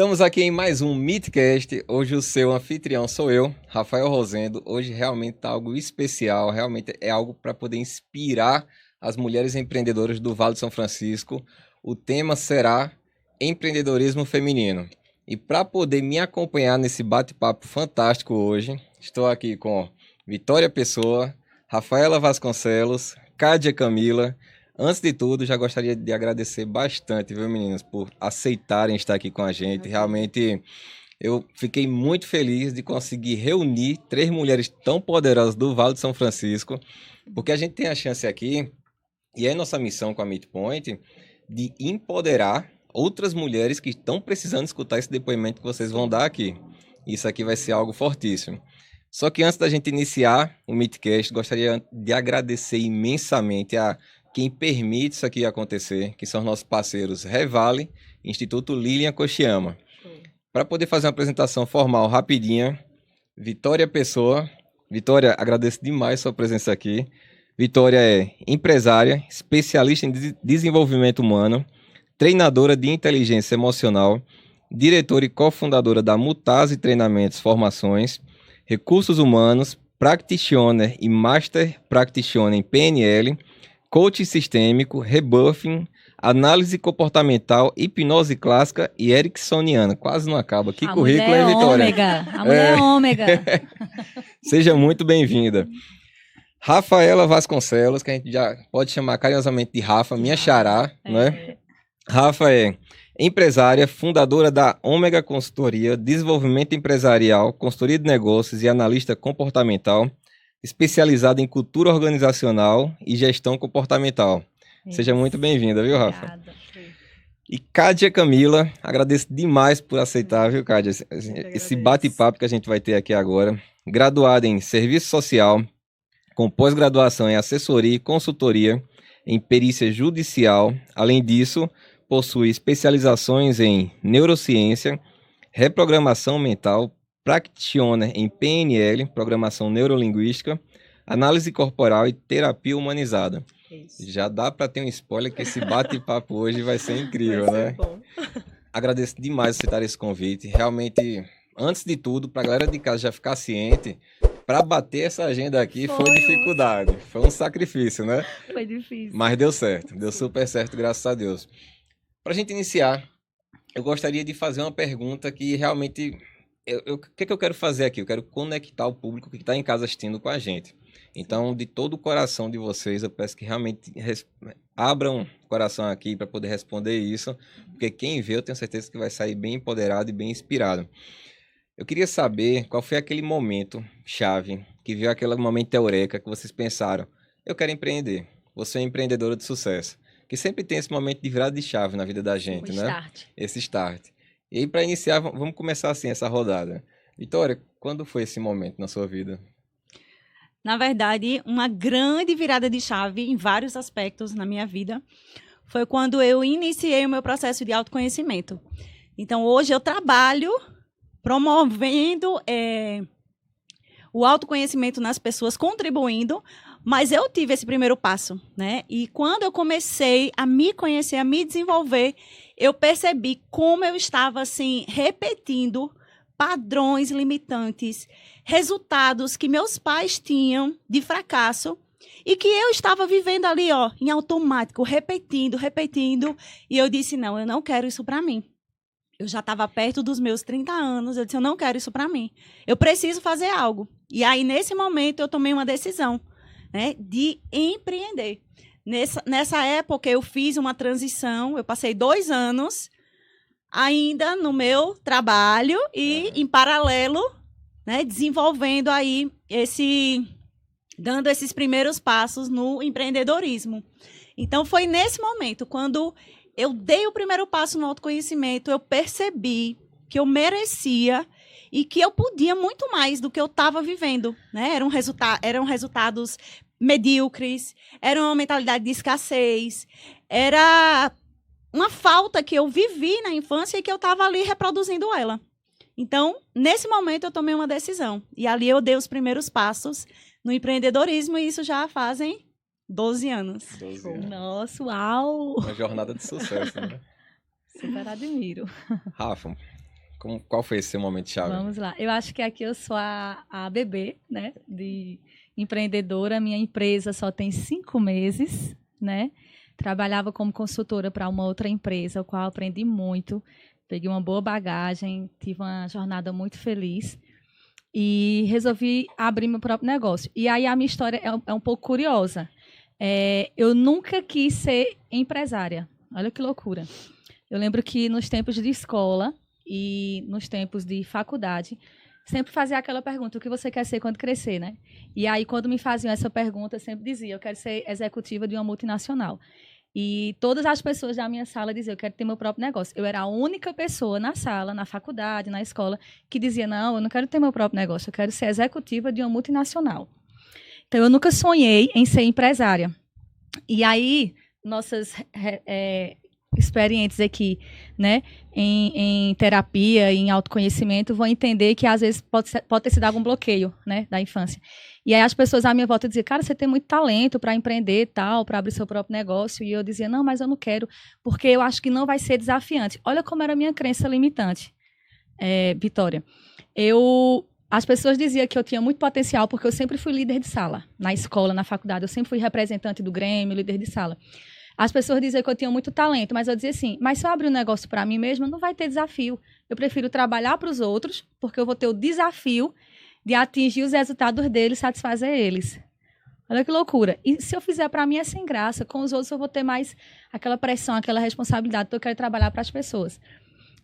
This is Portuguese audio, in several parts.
Estamos aqui em mais um Meetcast. Hoje o seu anfitrião sou eu, Rafael Rosendo. Hoje realmente está algo especial, realmente é algo para poder inspirar as mulheres empreendedoras do Vale do São Francisco. O tema será empreendedorismo feminino. E para poder me acompanhar nesse bate-papo fantástico hoje, estou aqui com Vitória Pessoa, Rafaela Vasconcelos, Cádia Camila. Antes de tudo, já gostaria de agradecer bastante, viu, meninas, por aceitarem estar aqui com a gente. Realmente, eu fiquei muito feliz de conseguir reunir 3 mulheres tão poderosas do Vale de São Francisco, porque a gente tem a chance aqui, e é nossa missão com a Meetpoint, de empoderar outras mulheres que estão precisando escutar esse depoimento que vocês vão dar aqui. Isso aqui vai ser algo fortíssimo. Só que antes da gente iniciar o Meetcast, gostaria de agradecer imensamente a quem permite isso aqui acontecer, que são os nossos parceiros Revale, Instituto Lilian Kochiyama. Para poder fazer uma apresentação formal rapidinha, Vitória Pessoa. Vitória, agradeço demais sua presença aqui. Vitória é empresária, especialista em desenvolvimento humano, treinadora de inteligência emocional, diretora e cofundadora da Mutase Treinamentos Formações, recursos humanos, practitioner e master practitioner em PNL, coaching sistêmico, rebuffing, análise comportamental, hipnose clássica e ericksoniana. Quase não acaba. Que currículo, hein, Vitória? A mulher é ômega. Seja muito bem-vinda. Rafaela Vasconcelos, que a gente já pode chamar carinhosamente de Rafa, minha xará, né? Rafa é empresária, fundadora da Ômega Consultoria, desenvolvimento empresarial, consultoria de negócios e analista comportamental, especializada em cultura organizacional e gestão comportamental. Seja muito bem-vinda, viu, Rafa? Obrigada. E Cádia Camila, agradeço demais por aceitar, viu, Cádia? Esse bate-papo que a gente vai ter aqui agora. Graduada em Serviço Social, com pós-graduação em Assessoria e Consultoria em Perícia Judicial. Além disso, possui especializações em Neurociência, Reprogramação Mental, Practitioner em PNL, Programação Neurolinguística, Análise Corporal e Terapia Humanizada. Isso. Já dá para ter um spoiler que esse bate-papo hoje vai ser incrível, vai ser, né? Bom. Agradeço demais aceitar esse convite. Realmente, antes de tudo, para a galera de casa já ficar ciente, para bater essa agenda aqui foi dificuldade, foi um sacrifício, né? Foi difícil. Mas deu certo, deu super certo, graças a Deus. Para a gente iniciar, eu gostaria de fazer uma pergunta que realmente... O que eu quero fazer aqui? Eu quero conectar o público que está em casa assistindo com a gente. Então, de todo o coração de vocês, eu peço que realmente abram o coração aqui para poder responder isso, porque quem vê, eu tenho certeza que vai sair bem empoderado e bem inspirado. Eu queria saber qual foi aquele momento chave, que viu aquele momento eureka, que vocês pensaram, eu quero empreender, vou ser uma empreendedora de sucesso. Que sempre tem esse momento de virada de chave na vida da gente, né? Start. Esse start. E aí, para iniciar, vamos começar assim essa rodada. Vitória, quando foi esse momento na sua vida? Na verdade, uma grande virada de chave em vários aspectos na minha vida foi quando eu iniciei o meu processo de autoconhecimento. Então, hoje eu trabalho promovendo o autoconhecimento nas pessoas, contribuindo, mas eu tive esse primeiro passo, né? E quando eu comecei a me conhecer, a me desenvolver, eu percebi como eu estava, assim, repetindo padrões limitantes, resultados que meus pais tinham de fracasso e que eu estava vivendo ali, ó, em automático, repetindo. E eu disse, não, eu não quero isso para mim. Eu já estava perto dos meus 30 anos, eu disse, eu não quero isso para mim. Eu preciso fazer algo. E aí, nesse momento, eu tomei uma decisão, né, de empreender. Nessa época, eu fiz uma transição, eu passei 2 anos ainda no meu trabalho e, em paralelo, né, desenvolvendo aí dando esses primeiros passos no empreendedorismo. Então, foi nesse momento, quando eu dei o primeiro passo no autoconhecimento, eu percebi que eu merecia e que eu podia muito mais do que eu estava vivendo, né? Eram resultados medíocres, era uma mentalidade de escassez, era uma falta que eu vivi na infância e que eu estava ali reproduzindo ela. Então, nesse momento, eu tomei uma decisão. E ali eu dei os primeiros passos no empreendedorismo e isso já fazem 12 anos. 12 anos. Nossa, uau! Uma jornada de sucesso, né? Super admiro. Rafa, Qual foi esse seu momento chave? Vamos lá. Eu acho que aqui eu sou a bebê, né, de empreendedora. Minha empresa só tem 5 meses, né? Trabalhava como consultora para uma outra empresa, o qual aprendi muito. Peguei uma boa bagagem, tive uma jornada muito feliz e resolvi abrir meu próprio negócio. E aí a minha história é um pouco curiosa. Eu nunca quis ser empresária. Olha que loucura. Eu lembro que nos tempos de escola e nos tempos de faculdade, sempre fazia aquela pergunta, o que você quer ser quando crescer, né? E aí, quando me faziam essa pergunta, eu sempre dizia, eu quero ser executiva de uma multinacional. E todas as pessoas da minha sala diziam, eu quero ter meu próprio negócio. Eu era a única pessoa na sala, na faculdade, na escola, que dizia, não, eu não quero ter meu próprio negócio, eu quero ser executiva de uma multinacional. Então, eu nunca sonhei em ser empresária. E aí, nossas experientes aqui, né, em terapia, em autoconhecimento, vão entender que às vezes pode ter sido algum bloqueio, né, da infância. E aí as pessoas à minha volta diziam, cara, você tem muito talento para empreender, tal, para abrir seu próprio negócio. E eu dizia, não, mas eu não quero, porque eu acho que não vai ser desafiante. Olha como era a minha crença limitante, Vitória. As pessoas diziam que eu tinha muito potencial, porque eu sempre fui líder de sala, na escola, na faculdade. Eu sempre fui representante do Grêmio, líder de sala. As pessoas diziam que eu tinha muito talento, mas eu dizia assim, mas se eu abrir um negócio para mim mesma, não vai ter desafio. Eu prefiro trabalhar para os outros, porque eu vou ter o desafio de atingir os resultados deles, satisfazer eles. Olha que loucura. E se eu fizer para mim é sem graça, com os outros eu vou ter mais aquela pressão, aquela responsabilidade, então eu quero trabalhar para as pessoas.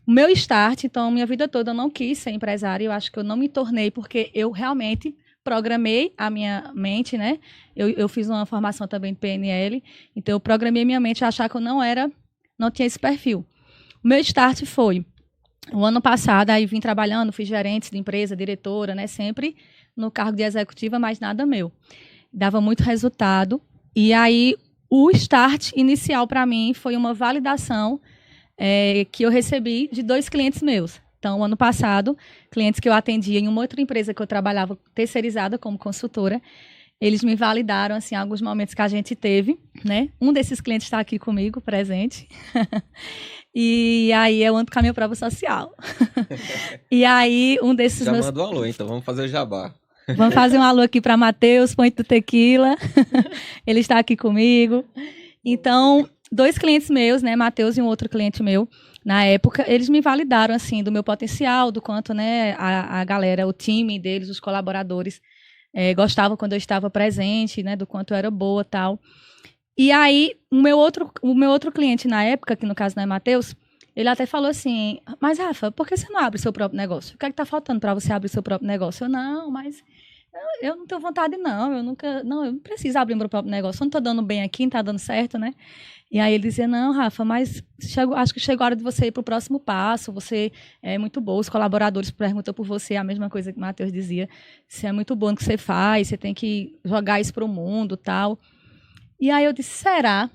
O meu start, então, minha vida toda eu não quis ser empresária, eu acho que eu não me tornei, porque eu realmente programei a minha mente, né? Eu fiz uma formação também de PNL, então eu programei minha mente a achar que eu não tinha esse perfil. O meu start foi o ano passado, aí vim trabalhando, fui gerente de empresa, diretora, né? Sempre no cargo de executiva, mas nada meu. Dava muito resultado. E aí, o start inicial para mim foi uma validação que eu recebi de 2 clientes meus. Então, ano passado, clientes que eu atendia em uma outra empresa que eu trabalhava terceirizada como consultora, eles me validaram, assim, alguns momentos que a gente teve, né? Um desses clientes está aqui comigo, presente. E aí eu ando com a minha prova social. E aí um desses Já mandou alô, então vamos fazer o jabá. Vamos fazer um alô aqui para Matheus, Ponte do Tequila. Ele está aqui comigo. Então, 2 clientes meus, né, Matheus e um outro cliente meu, na época, eles me validaram, assim, do meu potencial, do quanto, né, a galera, o time deles, os colaboradores, gostavam quando eu estava presente, né, do quanto eu era boa e tal. E aí, o meu outro cliente na época, que no caso não é Matheus, ele até falou assim, mas Rafa, por que você não abre seu próprio negócio? O que é que está faltando para você abrir seu próprio negócio? Eu, não, mas eu não tenho vontade eu não preciso abrir meu próprio negócio, eu não estou dando bem aqui, não está dando certo, né? E aí ele dizia, não, Rafa, mas acho que chegou a hora de você ir para o próximo passo, você é muito boa, os colaboradores perguntam por você, a mesma coisa que o Matheus dizia, você é muito bom no que você faz, você tem que jogar isso para o mundo, tal. E aí eu disse, será?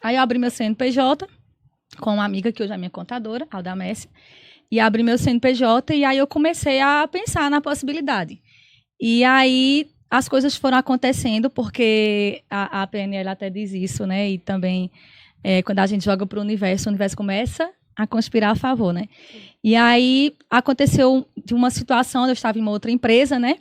Aí eu abri meu CNPJ com uma amiga que hoje é minha contadora, Alda Messi, e abri meu CNPJ e aí eu comecei a pensar na possibilidade. E aí as coisas foram acontecendo, porque a PNL até diz isso, né? E também quando a gente joga para o universo começa a conspirar a favor, né? E aí aconteceu de uma situação, eu estava em uma outra empresa, né?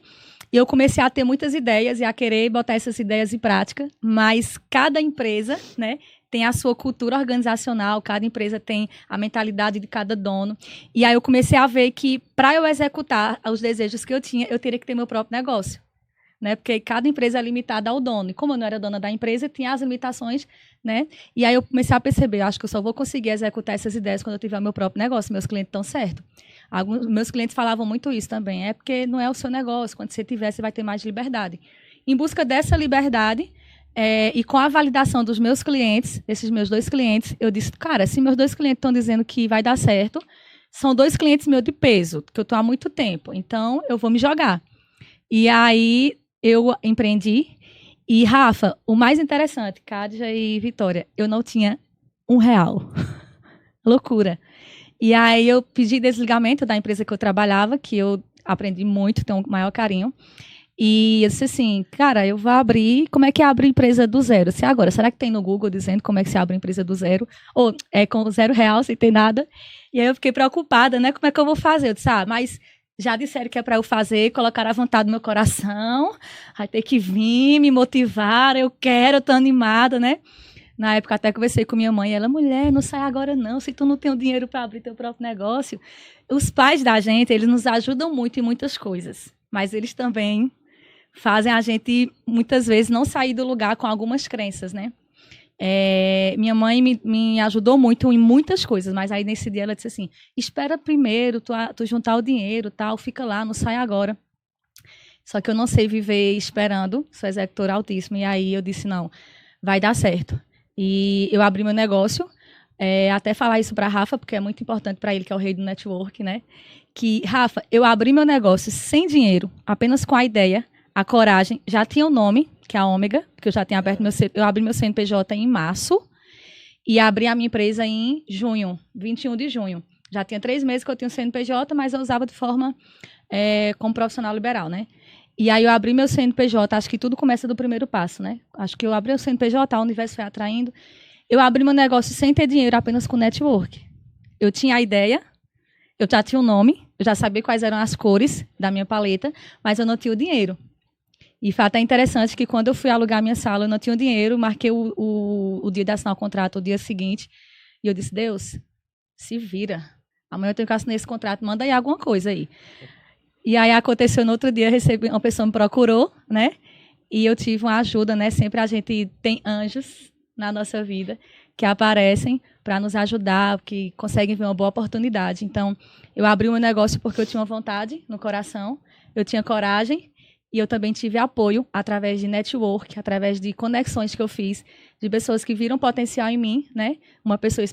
E eu comecei a ter muitas ideias e a querer botar essas ideias em prática, mas cada empresa, né, tem a sua cultura organizacional, cada empresa tem a mentalidade de cada dono. E aí eu comecei a ver que, para eu executar os desejos que eu tinha, eu teria que ter meu próprio negócio, né? Porque cada empresa é limitada ao dono. E como eu não era dona da empresa, tinha as limitações, né? E aí eu comecei a perceber, acho que eu só vou conseguir executar essas ideias quando eu tiver meu próprio negócio, meus clientes estão certos. Alguns meus clientes falavam muito isso também, porque não é o seu negócio, quando você tiver, você vai ter mais liberdade. Em busca dessa liberdade, e com a validação dos meus clientes, desses meus 2 clientes, eu disse, cara, se meus 2 clientes estão dizendo que vai dar certo, são 2 clientes meus de peso, que eu estou há muito tempo, então eu vou me jogar. E aí eu empreendi, e Rafa, o mais interessante, Kádija e Vitória, eu não tinha R$1. Loucura. E aí eu pedi desligamento da empresa que eu trabalhava, que eu aprendi muito, tenho o maior carinho. E eu disse assim, cara, eu vou abrir, como é que abre empresa do zero? Se agora, será que tem no Google dizendo como é que se abre empresa do zero? Ou é com R$0, sem ter nada? E aí eu fiquei preocupada, né? Como é que eu vou fazer? Eu disse, mas já disseram que é para eu fazer, colocar a vontade no meu coração, vai ter que vir, me motivar, eu quero, eu tô animada, né? Na época até conversei com minha mãe, ela, mulher, não sai agora não, se tu não tem o dinheiro para abrir teu próprio negócio. Os pais da gente, eles nos ajudam muito em muitas coisas, mas eles também fazem a gente, muitas vezes, não sair do lugar com algumas crenças, né? Minha mãe me ajudou muito em muitas coisas, mas aí nesse dia ela disse assim, espera primeiro, tu juntar o dinheiro, tal, fica lá, não sai agora. Só que eu não sei viver esperando, sou executora autismo, e aí eu disse, não, vai dar certo. E eu abri meu negócio, até falar isso para Rafa, porque é muito importante para ele, que é o rei do network, né? Que, Rafa, eu abri meu negócio sem dinheiro, apenas com a ideia, a coragem, já tinha o nome, que é a Ômega, que eu já tinha aberto eu abri meu CNPJ em março e abri a minha empresa em junho, 21 de junho. Já tinha 3 meses que eu tinha o CNPJ, mas eu usava de forma como profissional liberal, né? E aí eu abri meu CNPJ, acho que tudo começa do primeiro passo, né? Acho que eu abri o CNPJ, o universo foi atraindo. Eu abri meu negócio sem ter dinheiro, apenas com network. Eu tinha a ideia, eu já tinha o nome, eu já sabia quais eram as cores da minha paleta, mas eu não tinha o dinheiro. E foi até interessante que quando eu fui alugar minha sala, eu não tinha o dinheiro, marquei o dia de assinar o contrato, o dia seguinte, e eu disse, Deus, se vira. Amanhã eu tenho que assinar esse contrato, manda aí alguma coisa aí. E aí aconteceu no outro dia, uma pessoa me procurou, né? E eu tive uma ajuda, né? Sempre a gente tem anjos na nossa vida que aparecem para nos ajudar, que conseguem ver uma boa oportunidade. Então, eu abri o meu negócio porque eu tinha uma vontade no coração, eu tinha coragem, e eu também tive apoio através de network, através de conexões que eu fiz, de pessoas que viram potencial em mim, né? Uma pessoa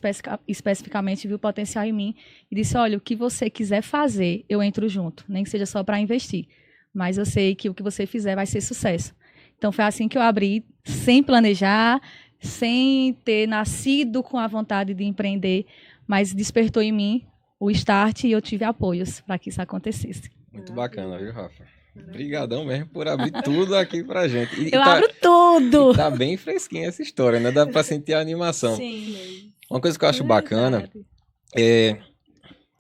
especificamente viu potencial em mim e disse, olha, o que você quiser fazer, eu entro junto, nem que seja só para investir. Mas eu sei que o que você fizer vai ser sucesso. Então, foi assim que eu abri, sem planejar, sem ter nascido com a vontade de empreender, mas despertou em mim o start e eu tive apoios para que isso acontecesse. Muito bacana, viu, Rafa? Obrigadão mesmo por abrir tudo aqui pra gente. Eu abro tudo! Tá bem fresquinha essa história, né? Dá pra sentir a animação. Sim. Uma coisa que eu acho bacana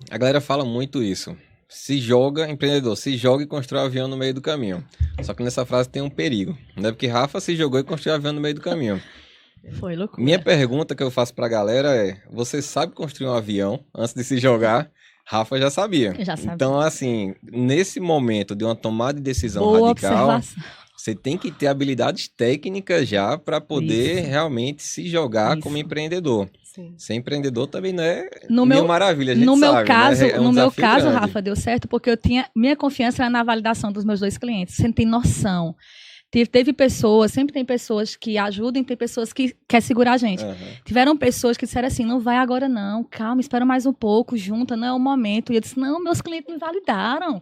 a galera fala muito isso. Se joga, empreendedor, se joga e constrói um avião no meio do caminho. Só que nessa frase tem um perigo, né? Porque Rafa se jogou e construiu um avião no meio do caminho. Foi loucura. Minha pergunta que eu faço pra galera é, você sabe construir um avião antes de se jogar? Rafa já sabia. Eu já sabia. Então, assim, nesse momento de uma tomada de decisão Boa radical, observação. você tem que ter habilidades técnicas já para poder realmente se jogar como empreendedor. Sim. Ser empreendedor também não é No mil meu- maravilha, a gente No meu sabe, caso, né? É um no meu desafio caso, grande. Rafa, deu certo porque eu tinha minha confiança era na validação dos meus 2 clientes. Você não tem noção. Teve pessoas, sempre tem pessoas que ajudam e tem pessoas que querem segurar a gente. Aham. Tiveram pessoas que disseram assim, não vai agora não, calma, espera mais um pouco, junta, não é o momento. E eu disse, não, meus clientes me validaram.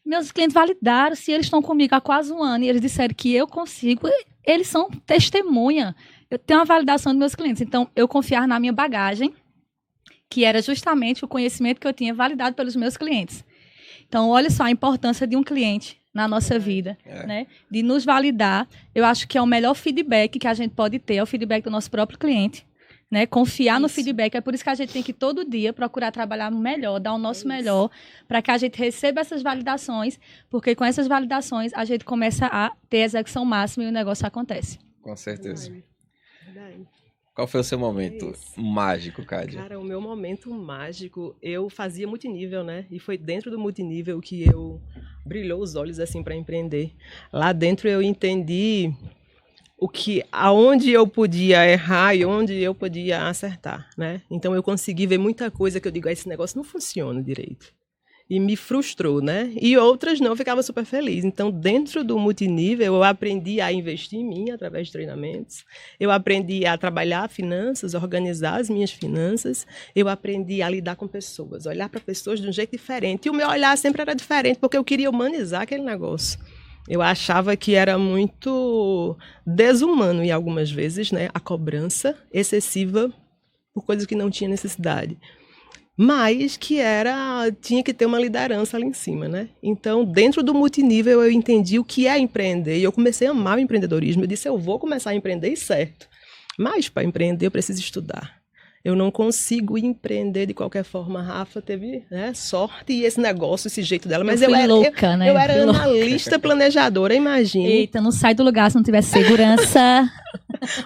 Meus clientes validaram, se eles estão comigo há quase 1 ano e eles disseram que eu consigo, eles são testemunha. Eu tenho a validação dos meus clientes. Então, eu confiar na minha bagagem, que era justamente o conhecimento que eu tinha validado pelos meus clientes. Então, olha só a importância de um cliente na nossa vida, né? De nos validar. Eu acho que é o melhor feedback que a gente pode ter, é o feedback do nosso próprio cliente, né? Confiar no feedback. É por isso que a gente tem que todo dia procurar trabalhar melhor, dar o nosso melhor, para que a gente receba essas validações, porque com essas validações a gente começa a ter execução máxima e o negócio acontece. Com certeza. Verdade. Qual foi o seu momento mágico, Cádia? Cara, o meu momento mágico, eu fazia multinível, né? E foi dentro do multinível que eu brilhou os olhos assim para empreender. Lá dentro eu entendi aonde eu podia errar e onde eu podia acertar, né? Então eu consegui ver muita coisa que eu digo, esse negócio não funciona direito. E me frustrou, né? E outras não, eu ficava super feliz. Então, dentro do multinível, eu aprendi a investir em mim através de treinamentos. Eu aprendi a trabalhar finanças, organizar as minhas finanças. Eu aprendi a lidar com pessoas, olhar para pessoas de um jeito diferente. E o meu olhar sempre era diferente, porque eu queria humanizar aquele negócio. Eu achava que era muito desumano, e algumas vezes, né, a cobrança excessiva por coisas que não tinha necessidade. mas que tinha que ter uma liderança ali em cima, né? Então, dentro do multinível, eu entendi o que é empreender, e eu comecei a amar o empreendedorismo. Eu disse, eu vou começar a empreender, e certo. Mas, para empreender, eu preciso estudar. Eu não consigo empreender de qualquer forma. A Rafa teve, né, sorte e esse negócio, esse jeito dela. Mas eu era louca, né? Eu era analista planejadora, imagine. Eita, não sai do lugar se não tiver segurança.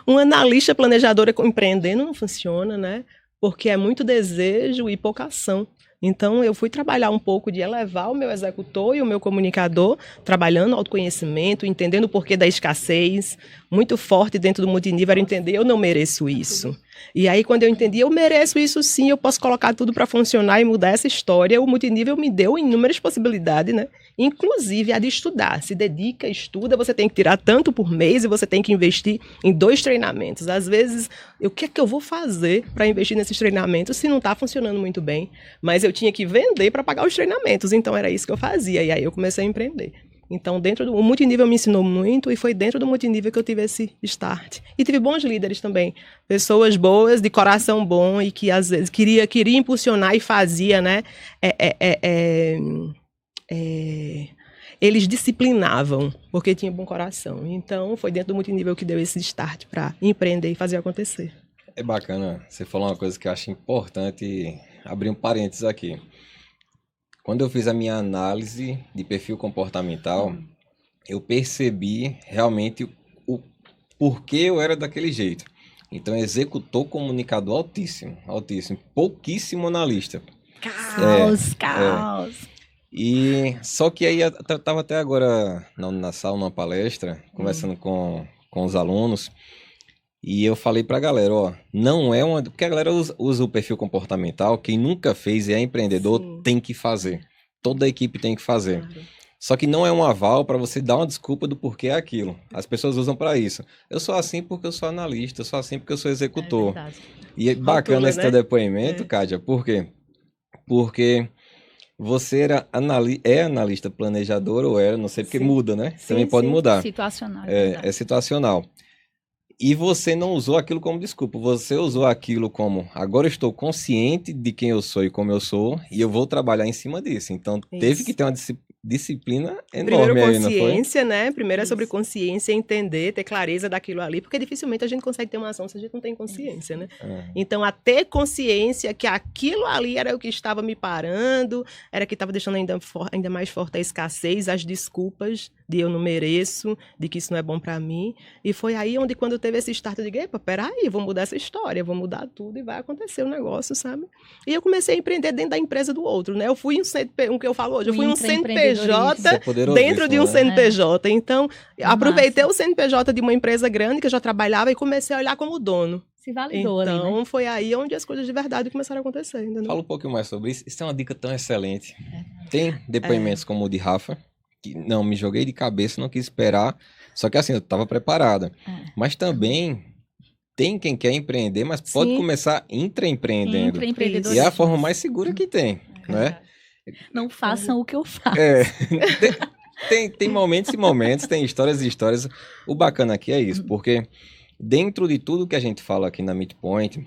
Um analista planejadora empreendendo não funciona, né? Porque é muito desejo e pouca ação. Então, eu fui trabalhar um pouco de elevar o meu executor e o meu comunicador, trabalhando autoconhecimento, entendendo o porquê da escassez. Muito forte dentro do multinível era entender, eu não mereço isso. E aí, quando eu entendi, eu mereço isso sim, eu posso colocar tudo para funcionar e mudar essa história. O multinível me deu inúmeras possibilidades, né? Inclusive a de estudar. Se dedica, estuda, você tem que tirar tanto por mês e você tem que investir em 2 treinamentos. Às vezes, o que é que eu vou fazer para investir nesses treinamentos se não está funcionando muito bem? Mas eu tinha que vender para pagar os treinamentos, então era isso que eu fazia. E aí eu comecei a empreender. Então, o multinível me ensinou muito e foi dentro do multinível que eu tive esse start. E tive bons líderes também, pessoas boas, de coração bom e que às vezes queria impulsionar e fazia, né? Eles disciplinavam, porque tinha bom coração. Então, foi dentro do multinível que deu esse start para empreender e fazer acontecer. É bacana, você falou uma coisa que eu acho importante, abrir um parênteses aqui. Quando eu fiz a minha análise de perfil comportamental, eu percebi realmente o porquê eu era daquele jeito. Então, executor comunicador altíssimo, pouquíssimo analista. Caos. E só que aí eu estava até agora na sala, numa palestra, conversando com os alunos, e eu falei pra galera, ó, não é uma... Porque a galera usa o perfil comportamental, quem nunca fez e é empreendedor tem que fazer. Toda a equipe tem que fazer. Claro. Só que não é um aval para você dar uma desculpa do porquê é aquilo. As pessoas usam para isso. Eu sou assim porque eu sou analista, eu sou assim porque eu sou executor. E é bacana esse teu depoimento, Kátia, por quê? Porque você é analista planejador ou era, não sei, porque muda, né? Sim, também pode mudar. Situacional. É situacional. E você não usou aquilo como desculpa, você usou aquilo como, agora eu estou consciente de quem eu sou e como eu sou, e eu vou trabalhar em cima disso. Então, teve que ter uma disciplina enorme. Primeiro aí, consciência, né? Primeiro é sobre consciência, entender, ter clareza daquilo ali, porque dificilmente a gente consegue ter uma ação se a gente não tem consciência, né? Então, a ter consciência que aquilo ali era o que estava me parando, era que estava deixando ainda mais forte a escassez, as desculpas de eu não mereço, de que isso não é bom para mim. E foi aí onde, quando teve esse start, eu digo, epa, peraí, vou mudar essa história, vou mudar tudo e vai acontecer o negócio, sabe? E eu comecei a empreender dentro da empresa do outro, né? Eu fui um que eu falo hoje, eu fui um CNPJ dentro de um CNPJ. Então, aproveitei o CNPJ de uma empresa grande que eu já trabalhava e comecei a olhar como dono. Se validou então, ali, né? Foi aí onde as coisas de verdade começaram a acontecer. Entendeu? Fala um pouquinho mais sobre isso. Isso é uma dica tão excelente. Tem depoimentos como o de Rafa, que não, me joguei de cabeça, não quis esperar. Só que assim, eu estava preparada. Mas também tem quem quer empreender, mas pode começar intraempreendendo. E é a forma mais segura que tem, né? Não façam o que eu faço. Tem momentos e momentos, tem histórias e histórias. O bacana aqui é isso, porque dentro de tudo que a gente fala aqui na Meet Point,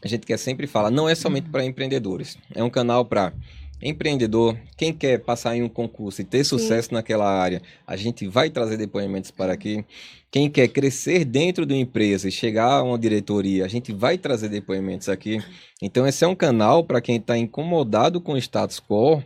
a gente quer sempre falar, não é somente para empreendedores. É um canal para empreendedor, quem quer passar em um concurso e ter sucesso naquela área, a gente vai trazer depoimentos para aqui. Quem quer crescer dentro de uma empresa e chegar a uma diretoria, a gente vai trazer depoimentos aqui. Então, esse é um canal para quem está incomodado com o status quo,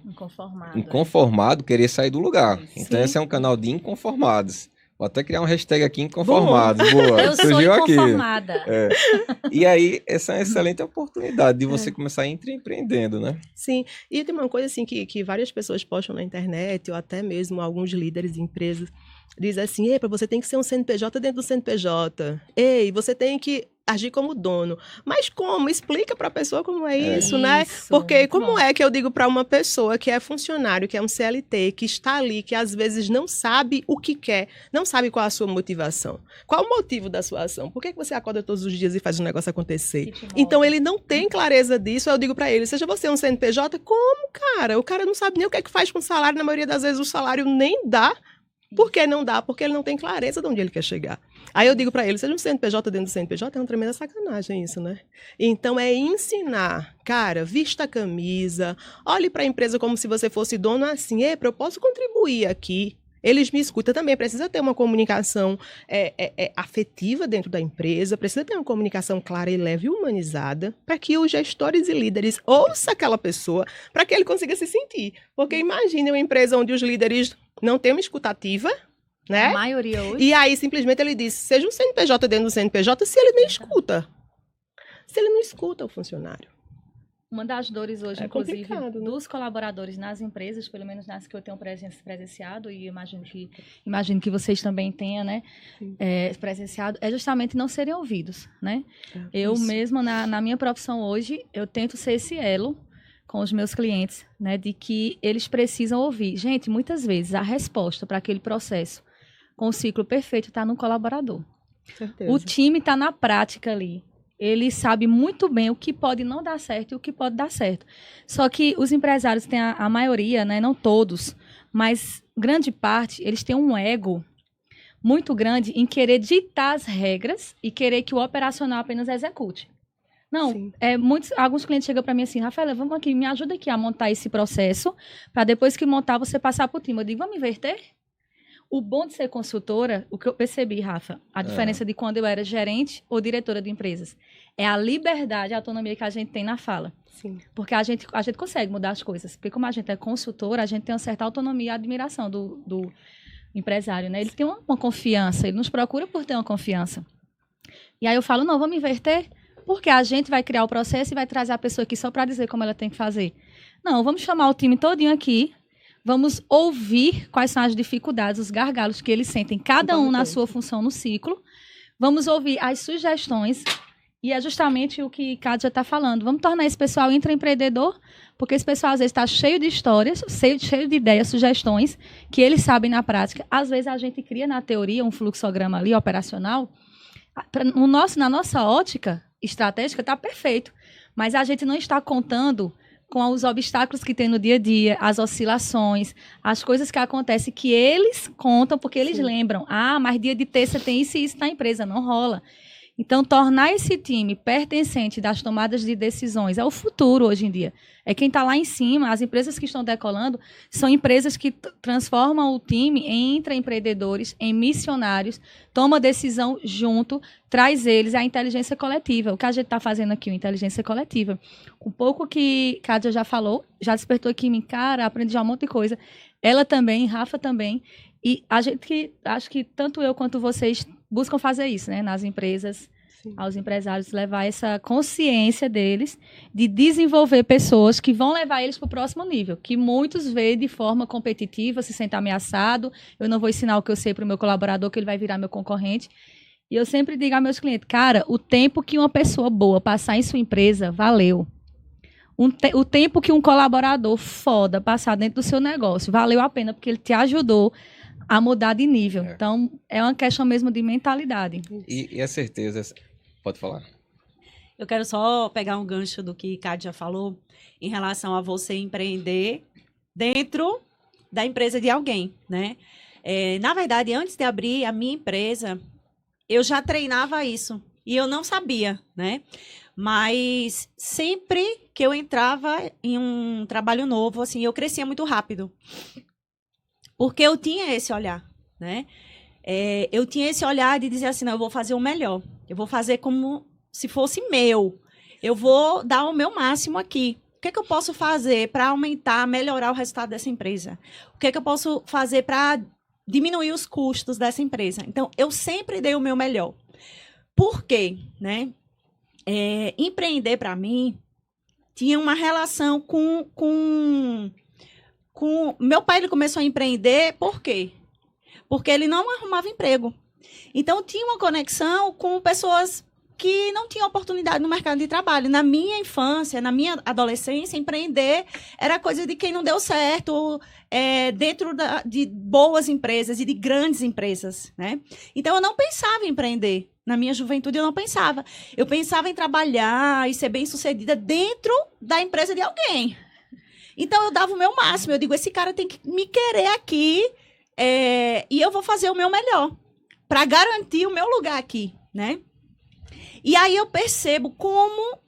inconformado, querer sair do lugar. Então, esse é um canal de inconformados. Vou até criar um hashtag aqui, inconformados. Boa, eu surgiu sou inconformada. Aqui. E aí, essa é uma excelente oportunidade de você começar empreendendo, né? Sim, e tem uma coisa assim que várias pessoas postam na internet, ou até mesmo alguns líderes de empresas, dizem assim, ei, você tem que ser um CNPJ dentro do CNPJ. Ei, você tem que agir como dono. Mas como? Explica para a pessoa como é isso, né? Porque como é que eu digo para uma pessoa que é funcionário, que é um CLT, que está ali, que às vezes não sabe o que quer, não sabe qual a sua motivação? Qual o motivo da sua ação? Por que você acorda todos os dias e faz o negócio acontecer? Então, ele não tem clareza disso, eu digo para ele, seja você um CNPJ, como, cara? O cara não sabe nem o que é que faz com o salário, na maioria das vezes o salário nem dá. Por que não dá? Porque ele não tem clareza de onde ele quer chegar. Aí eu digo para ele, seja um CNPJ dentro do CNPJ, é uma tremenda sacanagem isso, né? Então é ensinar, cara, vista a camisa, olhe para a empresa como se você fosse dono assim, eu posso contribuir aqui. Eles me escutam também, precisa ter uma comunicação afetiva dentro da empresa, precisa ter uma comunicação clara e leve e humanizada, para que os gestores e líderes ouçam aquela pessoa, para que ele consiga se sentir. Porque imagine uma empresa onde os líderes não têm uma escutativa, né? A maioria hoje. E aí, simplesmente, ele diz, seja um CNPJ dentro do CNPJ, se ele nem escuta. Se ele não escuta o funcionário. Uma das dores hoje, É inclusive, complicado, né? dos colaboradores nas empresas, pelo menos nas que eu tenho presenciado, e imagino que vocês também tenham, né, presenciado, é justamente não serem ouvidos, né? Eu mesma, na minha profissão hoje, eu tento ser esse elo com os meus clientes, né, de que eles precisam ouvir. Gente, muitas vezes a resposta para aquele processo com o ciclo perfeito está no colaborador. Certeza. O time está na prática ali. Ele sabe muito bem o que pode não dar certo e o que pode dar certo. Só que os empresários têm a maioria, né, não todos, mas grande parte, eles têm um ego muito grande em querer ditar as regras e querer que o operacional apenas execute. Não, alguns clientes chegam para mim assim, Rafaela, vamos aqui, me ajuda aqui a montar esse processo, para depois que montar, você passar para o time. Eu digo, vamos inverter? O bom de ser consultora, o que eu percebi, Rafa, a diferença de quando eu era gerente ou diretora de empresas, é a liberdade, a autonomia que a gente tem na fala. Sim. Porque a gente consegue mudar as coisas. Porque como a gente é consultora, a gente tem uma certa autonomia e admiração do empresário, né? Ele tem uma confiança, ele nos procura por ter uma confiança. E aí eu falo, não, vamos inverter, porque a gente vai criar o processo e vai trazer a pessoa aqui só para dizer como ela tem que fazer. Não, vamos chamar o time todinho aqui, vamos ouvir quais são as dificuldades, os gargalos que eles sentem, cada um na sua função no ciclo. Vamos ouvir as sugestões, e é justamente o que Kátia está falando. Vamos tornar esse pessoal intraempreendedor, porque esse pessoal às vezes está cheio de histórias, cheio de ideias, sugestões, que eles sabem na prática. Às vezes a gente cria na teoria um fluxograma ali operacional. Na nossa ótica estratégica está perfeito, mas a gente não está contando com os obstáculos que tem no dia a dia, as oscilações, as coisas que acontecem que eles contam, porque eles lembram. Ah, mas dia de terça tem isso e isso na empresa, não rola. Então, tornar esse time pertencente das tomadas de decisões é o futuro hoje em dia. É quem está lá em cima, as empresas que estão decolando são empresas que transformam o time em intraempreendedores, em missionários, toma decisão junto, traz eles à inteligência coletiva. O que a gente está fazendo aqui, a inteligência coletiva. Um pouco que Kátia já falou, já despertou aqui em mim, cara, aprendi já um monte de coisa. Ela também, Rafa também. E a gente, acho que tanto eu quanto vocês buscam fazer isso, né, nas empresas, aos empresários, levar essa consciência deles de desenvolver pessoas que vão levar eles para o próximo nível, que muitos veem de forma competitiva, se sentem ameaçado, eu não vou ensinar o que eu sei para o meu colaborador, que ele vai virar meu concorrente. E eu sempre digo aos meus clientes, cara, o tempo que uma pessoa boa passar em sua empresa, valeu. O tempo que um colaborador foda passar dentro do seu negócio, valeu a pena, porque ele te ajudou a mudar de nível. Então, é uma questão mesmo de mentalidade. E a certeza... Pode falar. Eu quero só pegar um gancho do que Kátia falou em relação a você empreender dentro da empresa de alguém, né? Na verdade, antes de abrir a minha empresa, eu já treinava isso. E eu não sabia, né? Mas sempre que eu entrava em um trabalho novo, assim, eu crescia muito rápido. Porque eu tinha esse olhar, né? Eu tinha esse olhar de dizer assim, não, eu vou fazer o melhor. Eu vou fazer como se fosse meu. Eu vou dar o meu máximo aqui. O que é que eu posso fazer para aumentar, melhorar o resultado dessa empresa? O que é que eu posso fazer para diminuir os custos dessa empresa? Então, eu sempre dei o meu melhor. Por quê? Né? Empreender, para mim, tinha uma relação com... Meu pai, ele começou a empreender, por quê? Porque ele não arrumava emprego. Então, tinha uma conexão com pessoas que não tinham oportunidade no mercado de trabalho. Na minha infância, na minha adolescência, empreender era coisa de quem não deu certo dentro de boas empresas e de grandes empresas, né? Então, eu não pensava em empreender. Na minha juventude, eu não pensava. Eu pensava em trabalhar e ser bem-sucedida dentro da empresa de alguém. Então, eu dava o meu máximo. Eu digo, esse cara tem que me querer aqui e eu vou fazer o meu melhor para garantir o meu lugar aqui, né? E aí eu percebo como,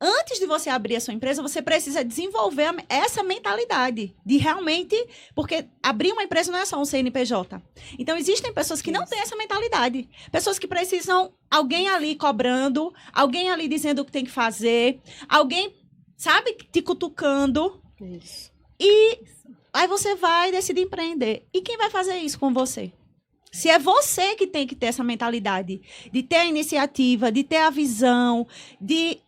antes de você abrir a sua empresa, você precisa desenvolver essa mentalidade de realmente... Porque abrir uma empresa não é só um CNPJ. Então, existem pessoas que não têm essa mentalidade. Pessoas que precisam... Alguém ali cobrando, alguém ali dizendo o que tem que fazer, alguém, sabe, te cutucando. Isso. E aí você vai decidir empreender. E quem vai fazer isso com você? Se é você que tem que ter essa mentalidade de ter a iniciativa, de ter a visão, de...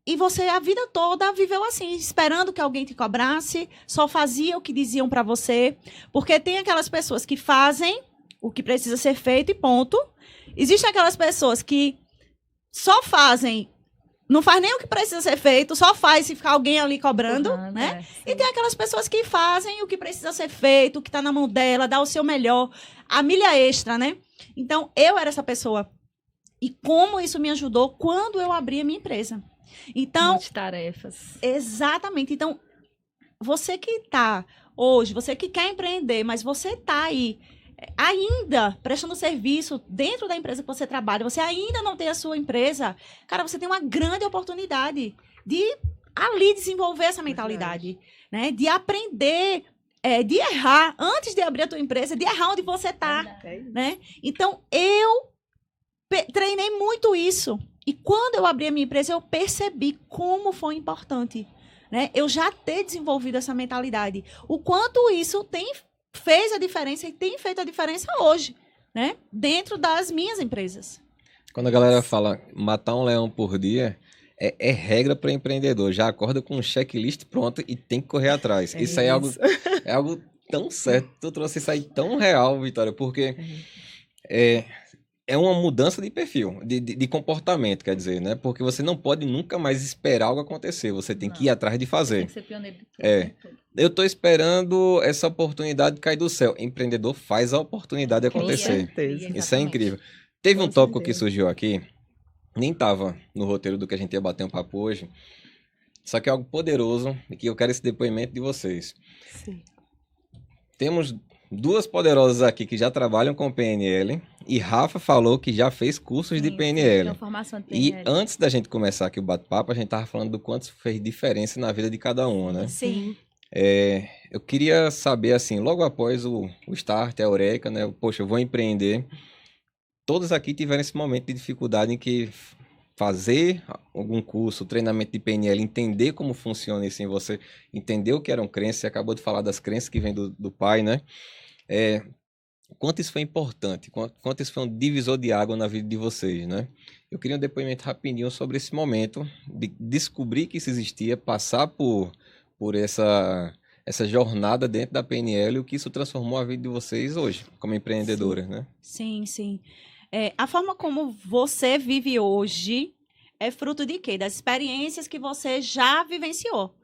E você a vida toda viveu assim, esperando que alguém te cobrasse, só fazia o que diziam pra você, porque tem aquelas pessoas que fazem o que precisa ser feito e ponto. Existem aquelas pessoas que só fazem, não faz nem o que precisa ser feito, só faz se ficar alguém ali cobrando, né? E tem aquelas pessoas que fazem o que precisa ser feito, o que tá na mão dela, dá o seu melhor, a milha extra, né? Então, eu era essa pessoa. E como isso me ajudou quando eu abri a minha empresa. Então, tarefas. Exatamente. Então, você que está hoje, você que quer empreender, mas você está aí ainda prestando serviço dentro da empresa que você trabalha, você ainda não tem a sua empresa, cara, você tem uma grande oportunidade de ali desenvolver essa mentalidade, né? De aprender, de errar antes de abrir a tua empresa, de errar onde você está, né? Então, eu treinei muito isso. E quando eu abri a minha empresa, eu percebi como foi importante, né? Eu já ter desenvolvido essa mentalidade. O quanto isso fez a diferença e tem feito a diferença hoje, né? Dentro das minhas empresas. Quando a galera fala matar um leão por dia, é regra para empreendedor. Já acorda com um checklist pronto e tem que correr atrás. Isso aí é algo tão certo. Tu trouxe isso aí tão real, Vitória, porque é uma mudança de perfil, de comportamento, quer dizer, né? Porque você não pode nunca mais esperar algo acontecer. Você tem que ir atrás de fazer. Tem que ser pioneiro de tudo. Eu estou esperando essa oportunidade cair do céu. Empreendedor faz a oportunidade acontecer. Com certeza. Isso é incrível. Teve um tópico que surgiu aqui, nem estava no roteiro do que a gente ia bater um papo hoje, só que é algo poderoso e que eu quero esse depoimento de vocês. Sim. Temos duas poderosas aqui que já trabalham com PNL e Rafa falou que já fez cursos de PNL. Sim, formação de E PNL. antes da gente começar aqui o bate-papo, a gente estava falando do quanto isso fez diferença na vida de cada um, né? Sim. Eu queria saber, assim, logo após o Start, a Eureka, né? Poxa, eu vou empreender. Todos aqui tiveram esse momento de dificuldade em que fazer algum curso, treinamento de PNL, entender como funciona isso em você, entender o que eram crenças, você acabou de falar das crenças que vêm do pai, né? Quanto isso foi importante, quanto isso foi um divisor de água na vida de vocês, né? Eu queria um depoimento rapidinho sobre esse momento de descobrir que isso existia, passar por essa jornada dentro da PNL e o que isso transformou a vida de vocês hoje, como empreendedoras, né? Sim, sim. A forma como você vive hoje é fruto de quê? Das experiências que você já vivenciou.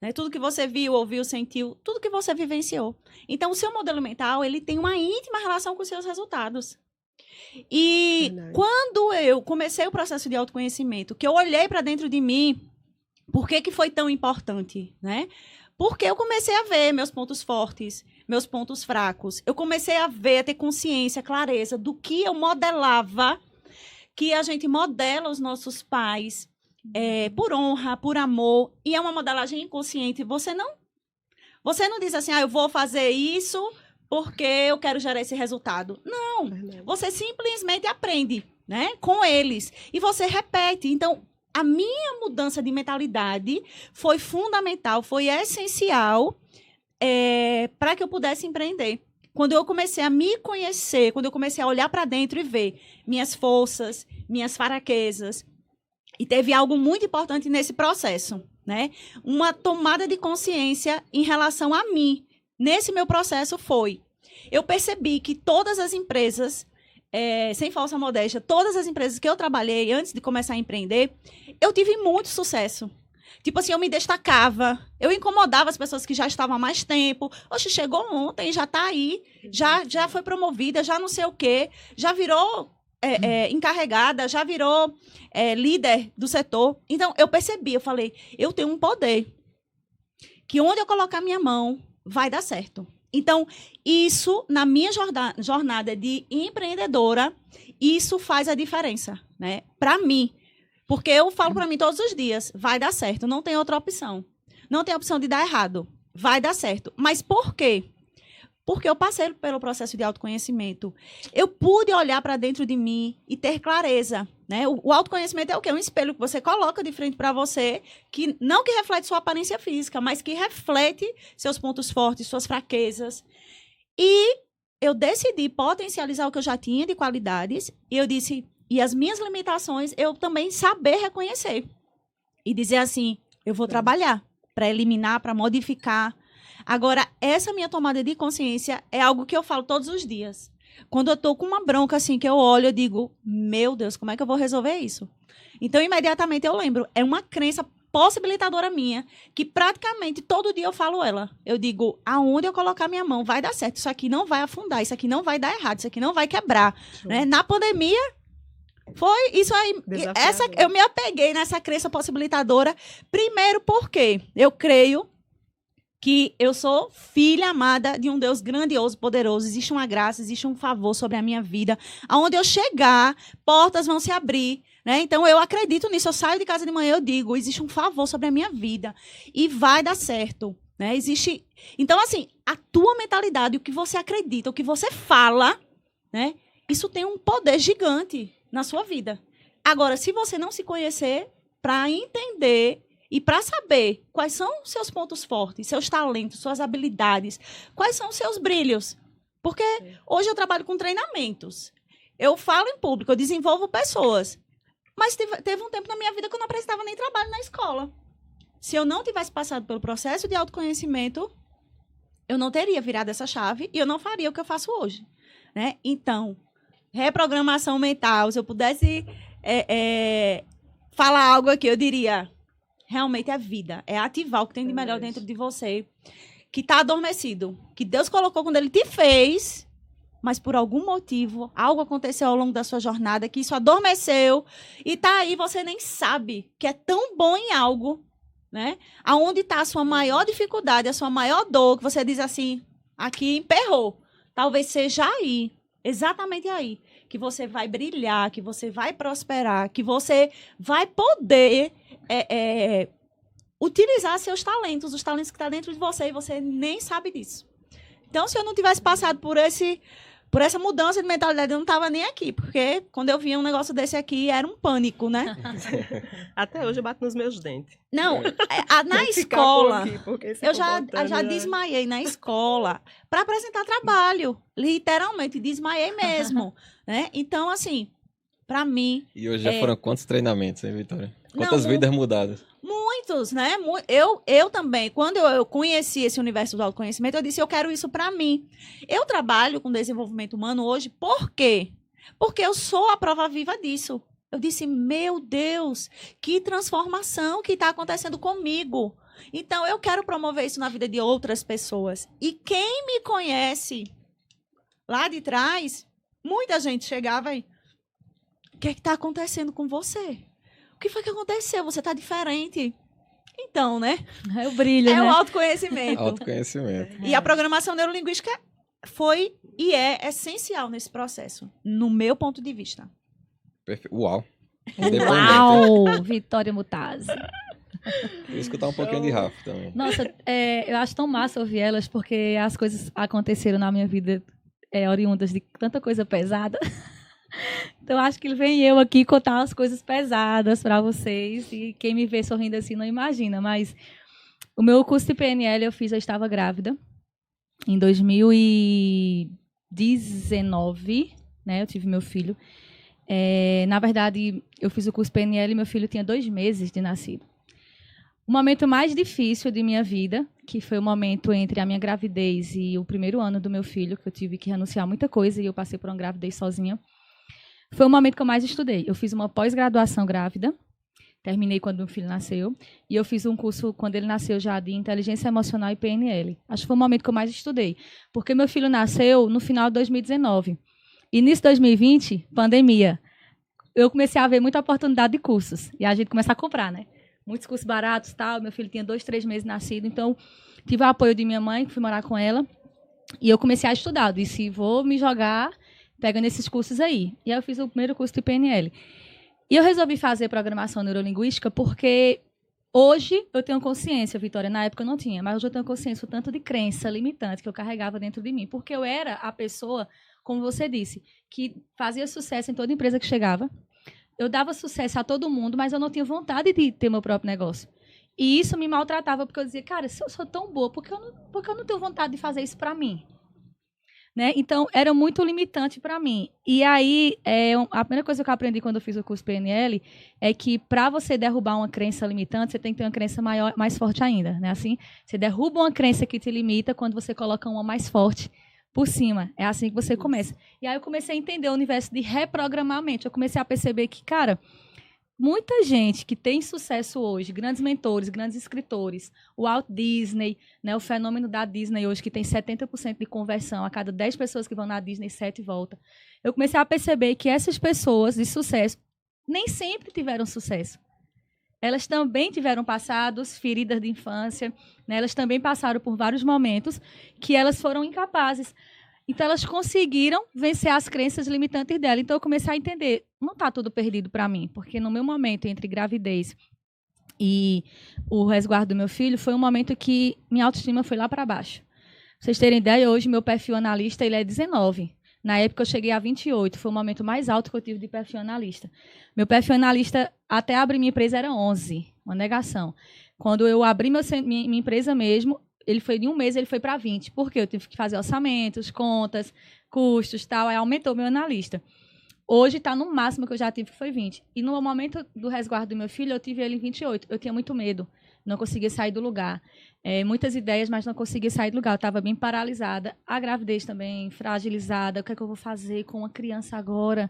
Né? Tudo que você viu, ouviu, sentiu, tudo que você vivenciou. Então, o seu modelo mental, ele tem uma íntima relação com os seus resultados. E Verdade. quando eu comecei o processo de autoconhecimento, que eu olhei para dentro de mim, por que foi tão importante, né? Porque eu comecei a ver meus pontos fortes, meus pontos fracos. Eu comecei a ver, a ter consciência, clareza do que eu modelava, que a gente modela os nossos pais por honra, por amor, e é uma modelagem inconsciente. Você não diz assim, eu vou fazer isso porque eu quero gerar esse resultado. Não, você simplesmente aprende, né, com eles, e você repete. Então, a minha mudança de mentalidade foi fundamental, foi essencial para que eu pudesse empreender. Quando eu comecei a me conhecer, quando eu comecei a olhar para dentro e ver minhas forças, minhas fraquezas, e teve algo muito importante nesse processo, né? Uma tomada de consciência em relação a mim. Nesse meu processo eu percebi que todas as empresas, sem falsa modéstia, todas as empresas que eu trabalhei antes de começar a empreender, eu tive muito sucesso. Tipo assim, eu me destacava, eu incomodava as pessoas que já estavam há mais tempo. Oxe, chegou ontem, já está aí, já foi promovida, já não sei o quê, já virou encarregada, já virou líder do setor. Então, eu percebi, eu falei, eu tenho um poder que onde eu colocar minha mão, vai dar certo. Então, isso, na minha jornada de empreendedora, isso faz a diferença, né? Para mim. Porque eu falo para mim todos os dias, vai dar certo, não tem outra opção. Não tem opção de dar errado, vai dar certo. Mas por quê? Porque eu passei pelo processo de autoconhecimento. Eu pude olhar para dentro de mim e ter clareza, né? O autoconhecimento é o quê? Um espelho que você coloca de frente para você, que não que reflete sua aparência física, mas que reflete seus pontos fortes, suas fraquezas. E eu decidi potencializar o que eu já tinha de qualidades, e eu disse, e as minhas limitações, eu também saber reconhecer. E dizer assim, eu vou trabalhar para eliminar, para modificar. Agora, essa minha tomada de consciência é algo que eu falo todos os dias. Quando eu tô com uma bronca, assim, que eu olho, eu digo, meu Deus, como é que eu vou resolver isso? Então, imediatamente eu lembro, é uma crença possibilitadora minha, que praticamente todo dia eu falo ela. Eu digo, aonde eu colocar minha mão vai dar certo, isso aqui não vai afundar, isso aqui não vai dar errado, isso aqui não vai quebrar. Né? Na pandemia, foi isso aí. Eu me apeguei nessa crença possibilitadora, primeiro porque eu creio que eu sou filha amada de um Deus grandioso, poderoso. Existe uma graça, existe um favor sobre a minha vida. Aonde eu chegar, portas vão se abrir. Né? Então, eu acredito nisso. Eu saio de casa de manhã, eu digo, existe um favor sobre a minha vida. E vai dar certo. Né? Existe... Então, assim, a tua mentalidade, o que você acredita, o que você fala, né? Isso tem um poder gigante na sua vida. Agora, se você não se conhecer, para entender... E para saber quais são os seus pontos fortes, seus talentos, suas habilidades, quais são os seus brilhos. Porque hoje eu trabalho com treinamentos. Eu falo em público, eu desenvolvo pessoas. Mas teve um tempo na minha vida que eu não prestava nem trabalho na escola. Se eu não tivesse passado pelo processo de autoconhecimento, eu não teria virado essa chave e eu não faria o que eu faço hoje. Né? Então, reprogramação mental, se eu pudesse falar algo aqui, eu diria... Realmente é vida, é ativar o que tem de melhor dentro de você, que está adormecido, que Deus colocou quando Ele te fez, mas por algum motivo, algo aconteceu ao longo da sua jornada, que isso adormeceu, e tá aí, você nem sabe que é tão bom em algo, né? Aonde está a sua maior dificuldade, a sua maior dor, que você diz assim, aqui emperrou. Talvez seja aí, exatamente aí, que você vai brilhar, que você vai prosperar, que você vai poder... utilizar seus talentos, os talentos que estão dentro de você, e você nem sabe disso. Então, se eu não tivesse passado por essa mudança de mentalidade, eu não estava nem aqui, porque quando eu via um negócio desse aqui, era um pânico, né? Até hoje eu bato nos meus dentes. Não, na escola, eu já desmaiei na escola para apresentar trabalho, literalmente, desmaiei mesmo. Né? Então, assim, para mim... E hoje já foram quantos treinamentos, hein, Vitória? Quantas vidas mudadas? Muitos, né? Eu também, quando eu conheci esse universo do autoconhecimento, eu disse, eu quero isso para mim. Eu trabalho com desenvolvimento humano hoje, por quê? Porque eu sou a prova viva disso. Eu disse, meu Deus, que transformação que está acontecendo comigo. Então, eu quero promover isso na vida de outras pessoas. E quem me conhece lá de trás, muita gente chegava e... O que é que está acontecendo com você? O que foi que aconteceu? Você está diferente. Então, né? É o brilho, né? É o autoconhecimento. Autoconhecimento. E a programação neurolinguística foi e é essencial nesse processo, no meu ponto de vista. Uau. Uau! Vitória Mutazzi. Vou escutar um pouquinho de Rafa também. Nossa, eu acho tão massa ouvir elas, porque as coisas aconteceram na minha vida oriundas de tanta coisa pesada. Então, acho que vem eu aqui contar as coisas pesadas para vocês. E quem me vê sorrindo assim não imagina. Mas o meu curso de PNL eu estava grávida. Em 2019, né? Eu tive meu filho. Na verdade, eu fiz o curso PNL e meu filho tinha 2 meses de nascido. O momento mais difícil de minha vida, que foi o momento entre a minha gravidez e o primeiro ano do meu filho, que eu tive que renunciar a muita coisa e eu passei por uma gravidez sozinha. Foi o momento que eu mais estudei. Eu fiz uma pós-graduação grávida, terminei quando meu filho nasceu, e eu fiz um curso, quando ele nasceu já, de inteligência emocional e PNL. Acho que foi o momento que eu mais estudei, porque meu filho nasceu no final de 2019. Início de 2020, pandemia. Eu comecei a ver muita oportunidade de cursos, e a gente começa a comprar, né? Muitos cursos baratos, tal. Meu filho tinha 2, 3 meses nascido, então tive o apoio de minha mãe, fui morar com ela. E eu comecei a estudar. Eu disse, vou me jogar pegando esses cursos aí. E aí eu fiz o primeiro curso de PNL. E eu resolvi fazer programação neurolinguística porque hoje eu tenho consciência, Vitória, na época eu não tinha, mas hoje eu tenho consciência o tanto de crença limitante que eu carregava dentro de mim. Porque eu era a pessoa, como você disse, que fazia sucesso em toda empresa que chegava. Eu dava sucesso a todo mundo, mas eu não tinha vontade de ter meu próprio negócio. E isso me maltratava, porque eu dizia, cara, se eu sou tão boa, por que eu não tenho vontade de fazer isso para mim? Né? Então, era muito limitante para mim. E aí, a primeira coisa que eu aprendi quando eu fiz o curso PNL é que para você derrubar uma crença limitante, você tem que ter uma crença maior, mais forte ainda. Né? Assim, você derruba uma crença que te limita quando você coloca uma mais forte por cima. É assim que você começa. E aí eu comecei a entender o universo de reprogramar a mente. Eu comecei a perceber que, cara, muita gente que tem sucesso hoje, grandes mentores, grandes escritores, o Walt Disney, né, o fenômeno da Disney hoje, que tem 70% de conversão, a cada 10 pessoas que vão na Disney, 7 voltam. Eu comecei a perceber que essas pessoas de sucesso nem sempre tiveram sucesso. Elas também tiveram passados, feridas de infância, né, elas também passaram por vários momentos que elas foram incapazes. Então, elas conseguiram vencer as crenças limitantes dela. Então, eu comecei a entender, não está tudo perdido para mim, porque no meu momento entre gravidez e o resguardo do meu filho, foi um momento que minha autoestima foi lá para baixo. Pra vocês terem ideia, hoje meu perfil analista ele é 19. Na época, eu cheguei a 28. Foi o momento mais alto que eu tive de perfil analista. Meu perfil analista, até abrir minha empresa, era 11. Uma negação. Quando eu abri minha empresa mesmo, ele foi de um mês, ele foi para 20. Por quê? Eu tive que fazer orçamentos, contas, custos, tal. Aí aumentou meu analista. Hoje está no máximo que eu já tive, que foi 20. E no momento do resguardo do meu filho, eu tive ele em 28. Eu tinha muito medo. Não conseguia sair do lugar. Muitas ideias, mas não conseguia sair do lugar. Eu estava bem paralisada. A gravidez também, fragilizada. O que é que eu vou fazer com uma criança agora?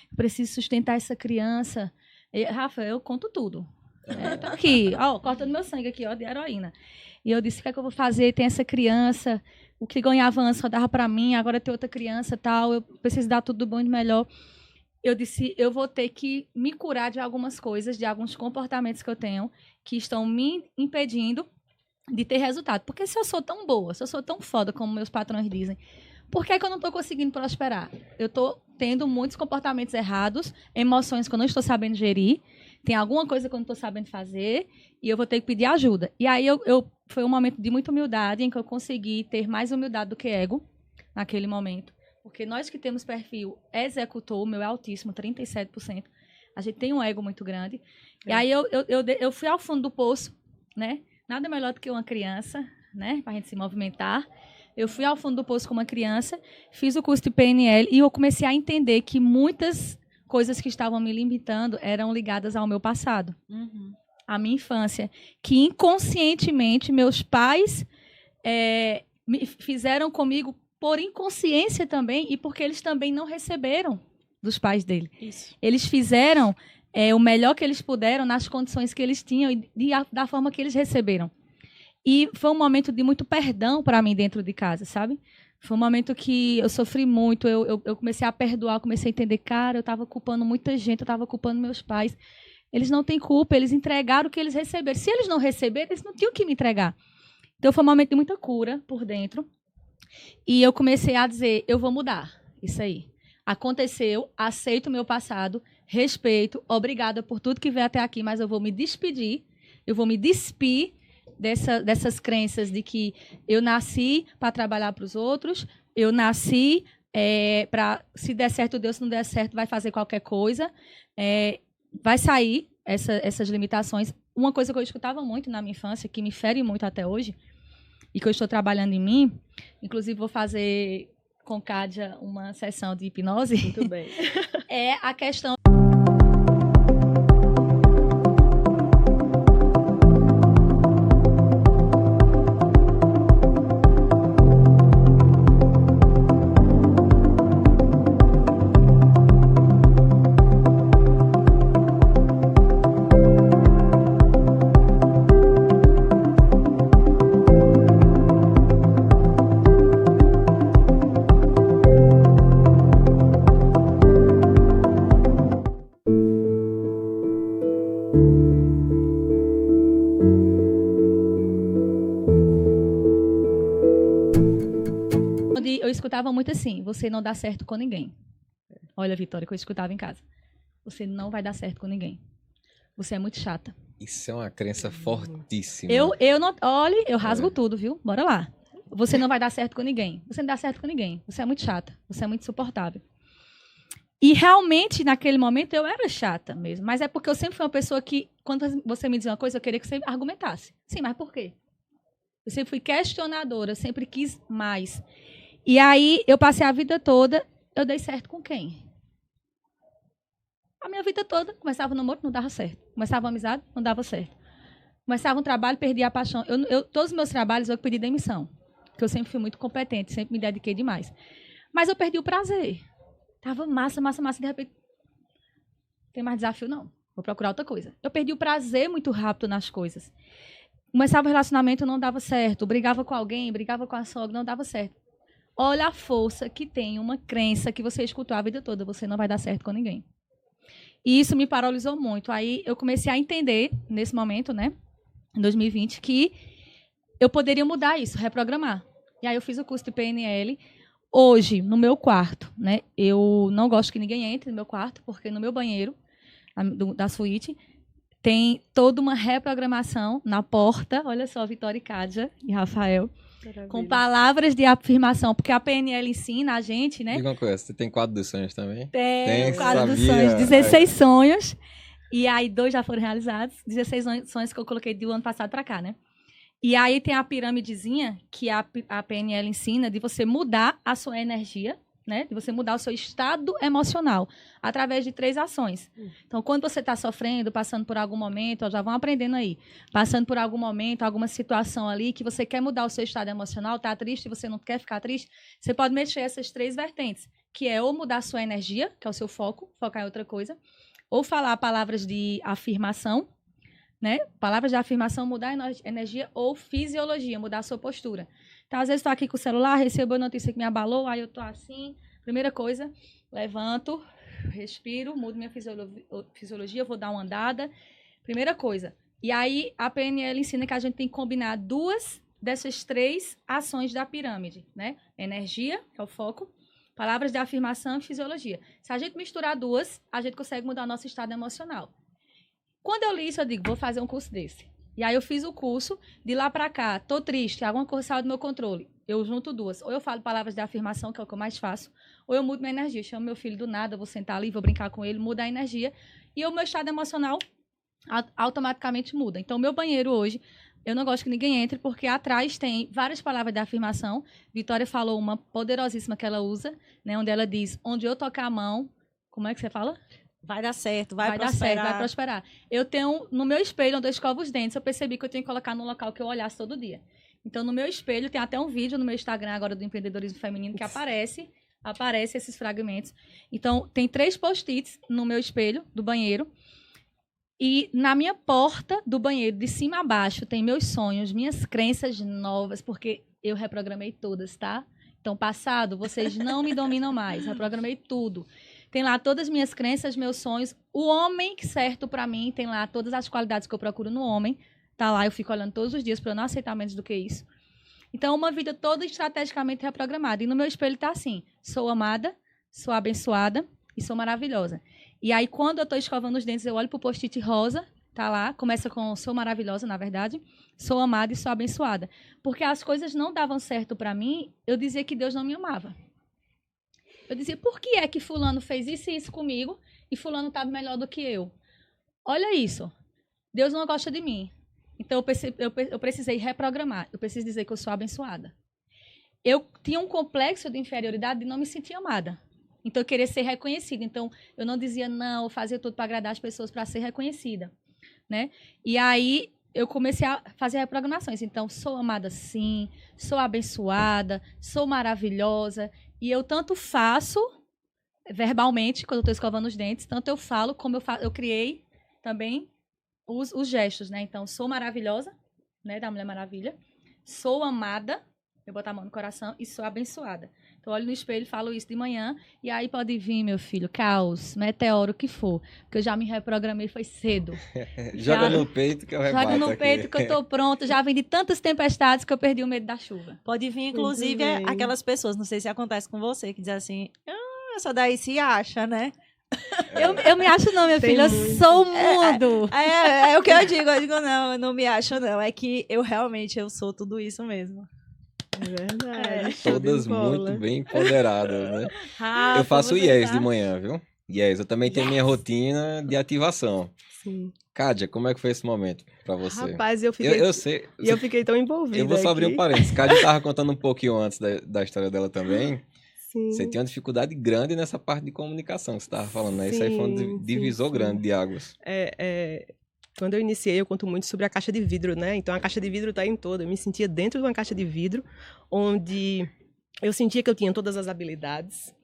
Eu preciso sustentar essa criança. Rafa, eu conto tudo. Tá aqui, ó, cortando meu sangue aqui, ó, de heroína. E eu disse, o que é que eu vou fazer? Tem essa criança, o que ganhava antes só dava para mim, agora tem outra criança, tal, eu preciso dar tudo do bom e do melhor. Eu disse, eu vou ter que me curar de algumas coisas, de alguns comportamentos que eu tenho, que estão me impedindo de ter resultado. Porque se eu sou tão boa, se eu sou tão foda, como meus patrões dizem, por que é que eu não estou conseguindo prosperar? Eu estou tendo muitos comportamentos errados, emoções que eu não estou sabendo gerir, tem alguma coisa que eu não estou sabendo fazer e eu vou ter que pedir ajuda. E aí foi um momento de muita humildade em que eu consegui ter mais humildade do que ego naquele momento. Porque nós que temos perfil executor, o meu é altíssimo, 37%, a gente tem um ego muito grande. E aí eu fui ao fundo do poço, né? Nada melhor do que uma criança, né? Para a gente se movimentar. Eu fui ao fundo do poço como uma criança, fiz o curso de PNL e eu comecei a entender que muitas coisas que estavam me limitando eram ligadas ao meu passado, à minha infância, que inconscientemente meus pais me fizeram comigo por inconsciência também e porque eles também não receberam dos pais dele. Isso. Eles fizeram o melhor que eles puderam nas condições que eles tinham e da forma que eles receberam. E foi um momento de muito perdão para mim dentro de casa, sabe? Foi um momento que eu sofri muito, eu comecei a perdoar, comecei a entender, cara, eu estava culpando muita gente, eu estava culpando meus pais. Eles não têm culpa, eles entregaram o que eles receberam. Se eles não receberam, eles não tinham que me entregar. Então foi um momento de muita cura por dentro. E eu comecei a dizer, eu vou mudar isso aí. Aconteceu, aceito o meu passado, respeito, obrigada por tudo que veio até aqui, mas eu vou me despedir, eu vou me despir dessas crenças de que eu nasci para trabalhar para os outros, eu nasci para, se der certo, Deus, se não der certo, vai fazer qualquer coisa, vai sair essas limitações. Uma coisa que eu escutava muito na minha infância, que me fere muito até hoje, e que eu estou trabalhando em mim, inclusive vou fazer com Kádia uma sessão de hipnose. Muito bem. É a questão eu escutava muito assim, você não dá certo com ninguém. Olha, Vitória, que eu escutava em casa. Você não vai dar certo com ninguém. Você é muito chata. Isso é uma crença fortíssima. Eu não, olha, eu rasgo tudo, viu? Bora lá. Você não vai dar certo com ninguém. Você não dá certo com ninguém. Você é muito chata. Você é muito insuportável. E realmente, naquele momento, eu era chata mesmo. Mas é porque eu sempre fui uma pessoa que, quando você me dizia uma coisa, eu queria que você argumentasse. Sim, mas por quê? Eu sempre fui questionadora, sempre quis mais. E aí, eu passei a vida toda, eu dei certo com quem? A minha vida toda, começava no namoro, não dava certo. Começava a amizade, não dava certo. Começava um trabalho, perdia a paixão. Todos os meus trabalhos, eu pedi demissão. Porque eu sempre fui muito competente, sempre me dediquei demais. Mas eu perdi o prazer. Tava massa, de repente, não tem mais desafio, não. Vou procurar outra coisa. Eu perdi o prazer muito rápido nas coisas. Começava o relacionamento, não dava certo. Brigava com alguém, brigava com a sogra, não dava certo. Olha a força que tem uma crença que você escutou a vida toda. Você não vai dar certo com ninguém. E isso me paralisou muito. Aí eu comecei a entender, nesse momento, né, em 2020, que eu poderia mudar isso, reprogramar. E aí eu fiz o curso de PNL. Hoje, no meu quarto, né, eu não gosto que ninguém entre no meu quarto, porque no meu banheiro, da suíte, tem toda uma reprogramação na porta. Olha só, Vitória e Kádia e Rafael. Maravilha. Com palavras de afirmação, porque a PNL ensina a gente, né? Diga uma coisa, você tem quadro dos sonhos também? Tem quadro dos sonhos, 16 sonhos. E aí 2 já foram realizados, 16 sonhos que eu coloquei do ano passado para cá, né? E aí tem a pirâmidezinha que a PNL ensina de você mudar a sua energia, né? De você mudar o seu estado emocional através de 3 ações. Então, quando você está sofrendo, passando por algum momento, ó, já vão aprendendo aí, passando por algum momento, alguma situação ali que você quer mudar o seu estado emocional, está triste, você não quer ficar triste, você pode mexer essas 3 vertentes, que é ou mudar a sua energia, que é o seu foco, focar em outra coisa, ou falar palavras de afirmação, né? Palavras de afirmação, mudar a energia, ou fisiologia, mudar a sua postura. Então, às vezes, estou aqui com o celular, recebo a notícia que me abalou, aí eu estou assim. Primeira coisa, levanto, respiro, mudo minha fisiologia, vou dar uma andada. Primeira coisa. E aí, a PNL ensina que a gente tem que combinar 2 dessas 3 ações da pirâmide, né? Energia, que é o foco, palavras de afirmação e fisiologia. Se a gente misturar 2, a gente consegue mudar o nosso estado emocional. Quando eu li isso, eu digo, vou fazer um curso desse. E aí eu fiz o curso, de lá pra cá, tô triste, alguma coisa saiu do meu controle. Eu junto 2. Ou eu falo palavras de afirmação, que é o que eu mais faço, ou eu mudo minha energia. Chamo meu filho do nada, vou sentar ali, vou brincar com ele, muda a energia. E o meu estado emocional automaticamente muda. Então, o meu banheiro hoje, eu não gosto que ninguém entre, porque atrás tem várias palavras de afirmação. Vitória falou uma poderosíssima que ela usa, né, onde ela diz, onde eu tocar a mão, como é que você fala? Vai dar certo, vai dar certo, vai prosperar. Eu tenho, no meu espelho, onde eu escovo os dentes, eu percebi que eu tinha que colocar num local que eu olhasse todo dia. Então, no meu espelho, tem até um vídeo no meu Instagram agora do empreendedorismo feminino que aparece esses fragmentos. Então, tem 3 post-its no meu espelho do banheiro. E na minha porta do banheiro, de cima a baixo, tem meus sonhos, minhas crenças novas, porque eu reprogramei todas, tá? Então, passado, vocês não me dominam mais. Reprogramei tudo. Tem lá todas as minhas crenças, meus sonhos. O homem certo para mim, tem lá todas as qualidades que eu procuro no homem. Tá lá, eu fico olhando todos os dias para eu não aceitar menos do que isso. Então, uma vida toda estrategicamente reprogramada. E no meu espelho tá assim, sou amada, sou abençoada e sou maravilhosa. E aí, quando eu tô escovando os dentes, eu olho pro post-it rosa, tá lá, começa com sou maravilhosa, na verdade, sou amada e sou abençoada. Porque as coisas não davam certo para mim, eu dizia que Deus não me amava. Eu dizia, por que é que fulano fez isso e isso comigo e fulano estava melhor do que eu? Olha isso. Deus não gosta de mim. Então, eu precisei reprogramar. Eu preciso dizer que eu sou abençoada. Eu tinha um complexo de inferioridade e não me sentia amada. Então, eu queria ser reconhecida. Então, eu não dizia não, eu fazia tudo para agradar as pessoas, para ser reconhecida, né? E aí, eu comecei a fazer reprogramações. Então, sou amada sim, sou abençoada, sou maravilhosa. E eu tanto faço verbalmente, quando eu estou escovando os dentes, tanto eu falo, como eu criei também os gestos, né? Então, sou maravilhosa, né, da Mulher Maravilha. Sou amada, Eu boto a mão no coração e sou abençoada. Então, eu olho no espelho, falo isso de manhã, e aí pode vir, meu filho, caos, meteoro, o que for. Porque eu já me reprogramei, foi cedo. Joga no peito que eu rebato Joga no aqui. peito que eu tô pronto. Já vem de tantas tempestades que eu perdi o medo da chuva. Pode vir, inclusive, Muito bem. aquelas pessoas, não sei se acontece com você, que dizem assim, essa daí se acha, né? Eu me acho não, minha Tem filha, eu muito. sou o mundo. É o que eu digo, não, eu não me acho, não. É que eu realmente, eu sou tudo isso mesmo. É verdade. show de Todas bola. muito bem empoderadas, né? Rafa, Eu faço você yes tá- de manhã, viu? Yes, eu também tenho minha rotina de ativação. Sim. Kádia, como é que foi esse momento pra você? Rapaz, eu fiquei, eu sei. e eu fiquei tão envolvida Eu vou só abrir aqui. um parênteses. Kádia tava contando um pouquinho antes da história dela também. Sim. Você tinha uma dificuldade grande nessa parte de comunicação que você estava falando, né? Isso aí foi um Sim, divisor sim. grande de águas. Quando eu iniciei, eu conto muito sobre a caixa de vidro, né? Então, a caixa de vidro tá em toda. Eu me sentia dentro de uma caixa de vidro, onde eu sentia que eu tinha todas as habilidades,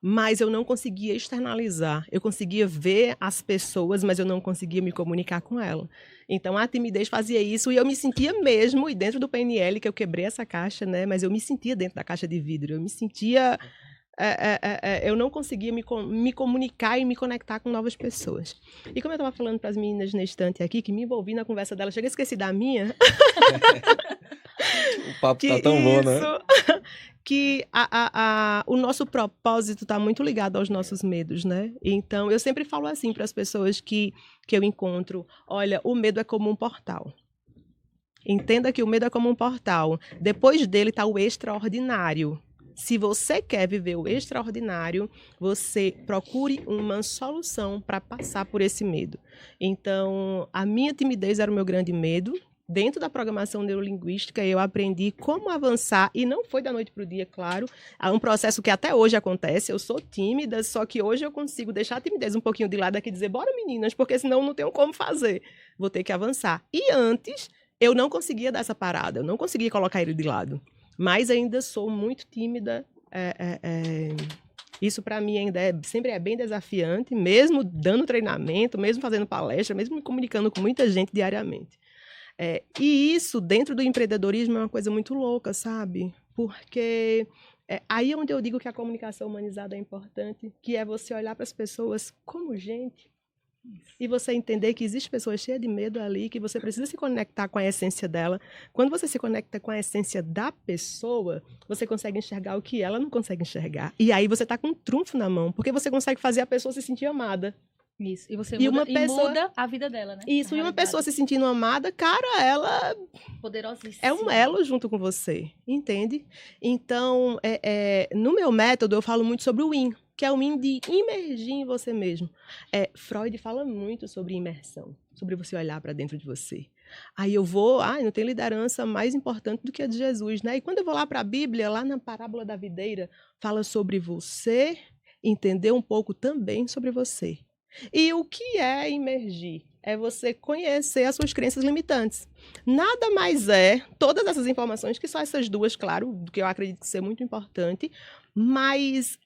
mas eu não conseguia externalizar. Eu conseguia ver as pessoas, mas eu não conseguia me comunicar com elas. Então, a timidez fazia isso e eu me sentia mesmo, e dentro do PNL, que eu quebrei essa caixa, né? Mas eu me sentia dentro da caixa de vidro. Eu me sentia... eu não conseguia me comunicar e me conectar com novas pessoas. E como eu estava falando para as meninas na estante aqui, que me envolvi na conversa delas, chega a esqueci da minha, O papo que tá tão bom, né? que o nosso propósito está muito ligado aos nossos medos, né? Então, eu sempre falo assim para as pessoas que eu encontro, olha, o medo é como um portal. Entenda que o medo é como um portal. Depois dele está o extraordinário. Se você quer viver o extraordinário, você procure uma solução para passar por esse medo. Então, a minha timidez era o meu grande medo. Dentro da programação neurolinguística, eu aprendi como avançar, e não foi da noite para o dia, claro. É um processo que até hoje acontece. Eu sou tímida, só que hoje eu consigo deixar a timidez um pouquinho de lado aqui e dizer, bora meninas, porque senão não tenho como fazer. Vou ter que avançar. E antes, eu não conseguia dar essa parada, eu não conseguia colocar ele de lado. Mas ainda sou muito tímida. Isso para mim ainda sempre é bem desafiante, mesmo dando treinamento, mesmo fazendo palestra, mesmo me comunicando com muita gente diariamente. E isso, dentro do empreendedorismo, é uma coisa muito louca, sabe? Porque aí é onde eu digo que a comunicação humanizada é importante, que é você olhar para as pessoas como gente, e você entender que existem pessoas cheias de medo ali, que você precisa se conectar com a essência dela. Quando você se conecta com a essência da pessoa, você consegue enxergar o que ela não consegue enxergar. E aí você está com um trunfo na mão, porque você consegue fazer a pessoa se sentir amada. Isso. E você E muda, uma pessoa- muda a vida dela, né? Isso, A e uma realidade. pessoa se sentindo amada, cara, ela Poderosíssima. é um elo junto com você, entende? Então, no meu método, eu falo muito sobre o IN, que é o IN de imergir em você mesmo. Freud fala muito sobre imersão, sobre você olhar para dentro de você. Aí eu vou, não tem liderança mais importante do que a de Jesus, né? E quando eu vou lá para a Bíblia, lá na parábola da videira, fala sobre você entender um pouco também sobre você. E o que é imergir? É você conhecer as suas crenças limitantes. Nada mais todas essas informações, que são essas duas, claro, que eu acredito que ser muito importante, mas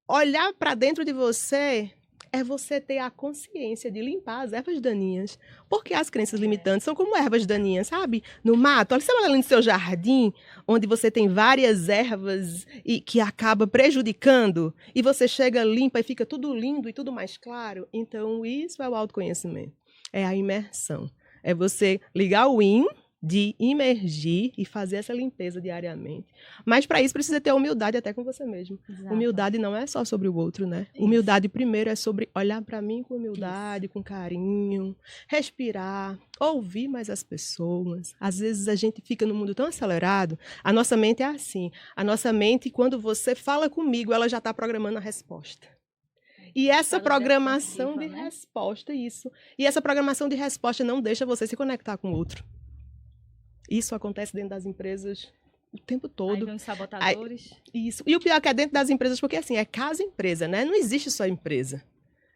olhar para dentro de você é você ter a consciência de limpar as ervas daninhas. Porque as crenças limitantes são como ervas daninhas, sabe? No mato, olha, você vai ali no seu jardim, onde você tem várias ervas e que acaba prejudicando, e você chega limpa e fica tudo lindo e tudo mais claro. Então, isso é o autoconhecimento. É a imersão. É você ligar o IN de imergir e fazer essa limpeza diariamente. Mas para isso precisa ter humildade até com você mesmo. Exato. Humildade não é só sobre o outro, né? Isso. Humildade primeiro é sobre olhar para mim com humildade, com carinho, respirar, ouvir mais as pessoas. Às vezes a gente fica no mundo tão acelerado, a nossa mente é assim. A nossa mente, quando você fala comigo, ela já está programando a resposta. E essa Fala programação de defensiva, né? resposta, isso. E essa programação de resposta não deixa você se conectar com o outro. Isso acontece dentro das empresas o tempo Aí todo. vem os sabotadores. Isso. E o pior é que é dentro das empresas, porque assim, é casa-empresa, né? Não existe só empresa.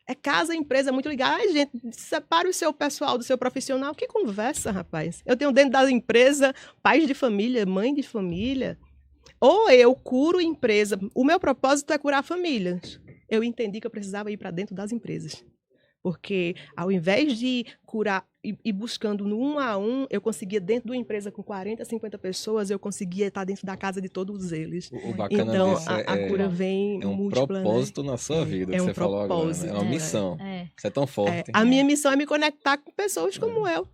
É casa-empresa muito ligada. Ai, gente, separa o seu pessoal do seu profissional. Que conversa, rapaz. Eu tenho dentro da empresa pais de família, mãe de família. Ou eu curo empresa. O meu propósito é curar famílias. Eu entendi que eu precisava ir para dentro das empresas. Porque ao invés de curar e buscando no 1 a 1, eu conseguia dentro de uma empresa com 40, 50 pessoas, eu conseguia estar dentro da casa de todos eles. O bacana Então, disso a cura vem é um múltipla, né? propósito na sua vida, que um você falou agora, né? propósito, É uma missão. Isso é tão forte. A minha missão é me conectar com pessoas como eu.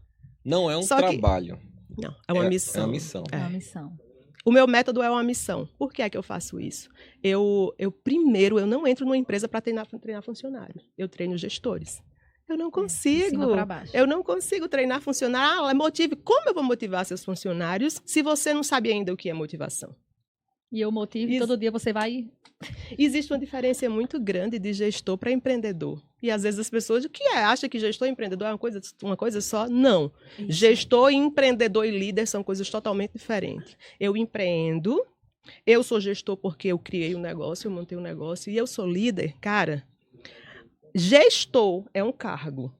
Não é um Só que- trabalho. Não, é uma missão. É uma missão. É uma missão. O meu método é uma missão. Por que é que eu faço isso? Eu primeiro, eu não entro numa empresa para treinar funcionários. Eu treino gestores. Eu não De consigo. cima pra baixo. Eu não consigo treinar funcionário. Motive. Como eu vou motivar seus funcionários se você não sabe ainda o que é motivação? E eu motivo, Isso. todo dia você vai... Existe uma diferença muito grande de gestor para empreendedor. E às vezes as pessoas acham que gestor e empreendedor é uma coisa só. Não. Gestor, empreendedor e líder são coisas totalmente diferentes. Eu empreendo, eu sou gestor porque eu criei um negócio, eu montei um negócio, e eu sou líder. Cara, gestor é um cargo.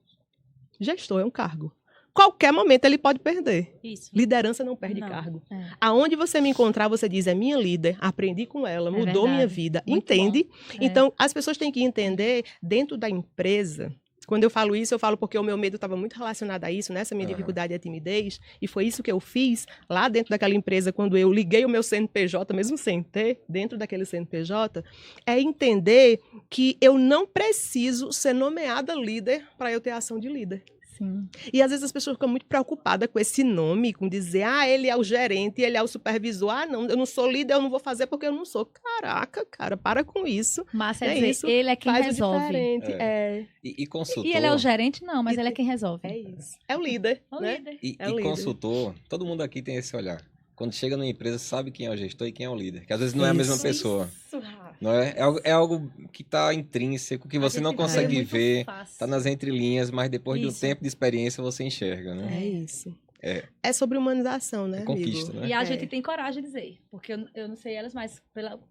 Gestor é um cargo. Qualquer momento ele pode perder. Isso. Liderança não perde Não. cargo. É. Aonde você me encontrar, você diz, é minha líder, aprendi com ela, mudou verdade. minha vida. Muito Entende? É. Então, as pessoas têm que entender, dentro da empresa, quando eu falo isso, eu falo porque o meu medo estava muito relacionado a isso, nessa minha dificuldade e a timidez, e foi isso que eu fiz lá dentro daquela empresa, quando eu liguei o meu CNPJ, mesmo sem ter, dentro daquele CNPJ, é entender que eu não preciso ser nomeada líder para eu ter ação de líder. Sim. E às vezes as pessoas ficam muito preocupadas com esse nome, com dizer, ele é o gerente, ele é o supervisor, não, eu não sou líder, eu não vou fazer porque eu não sou. Caraca, cara, para com isso. Massa é É dizer, isso, ele é quem Faz o resolve. diferente. E consultor. E ele é o gerente? Não, mas E ele é tem- quem resolve. É isso. É o líder, O né? líder. E, É e o líder. consultor, todo mundo aqui tem esse olhar. Quando chega numa empresa, sabe quem é o gestor e quem é o líder. Que às vezes não é a mesma Isso. pessoa. Isso, Rafa. Não é? É algo que está intrínseco, que A você gente não vê consegue muito ver. fácil. Tá nas entrelinhas, mas depois de um Isso. tempo de experiência você enxerga, né? É isso. É. sobre humanização, né, É conquista, amigo? né? E a É. gente tem coragem de dizer. Porque eu não sei elas, mas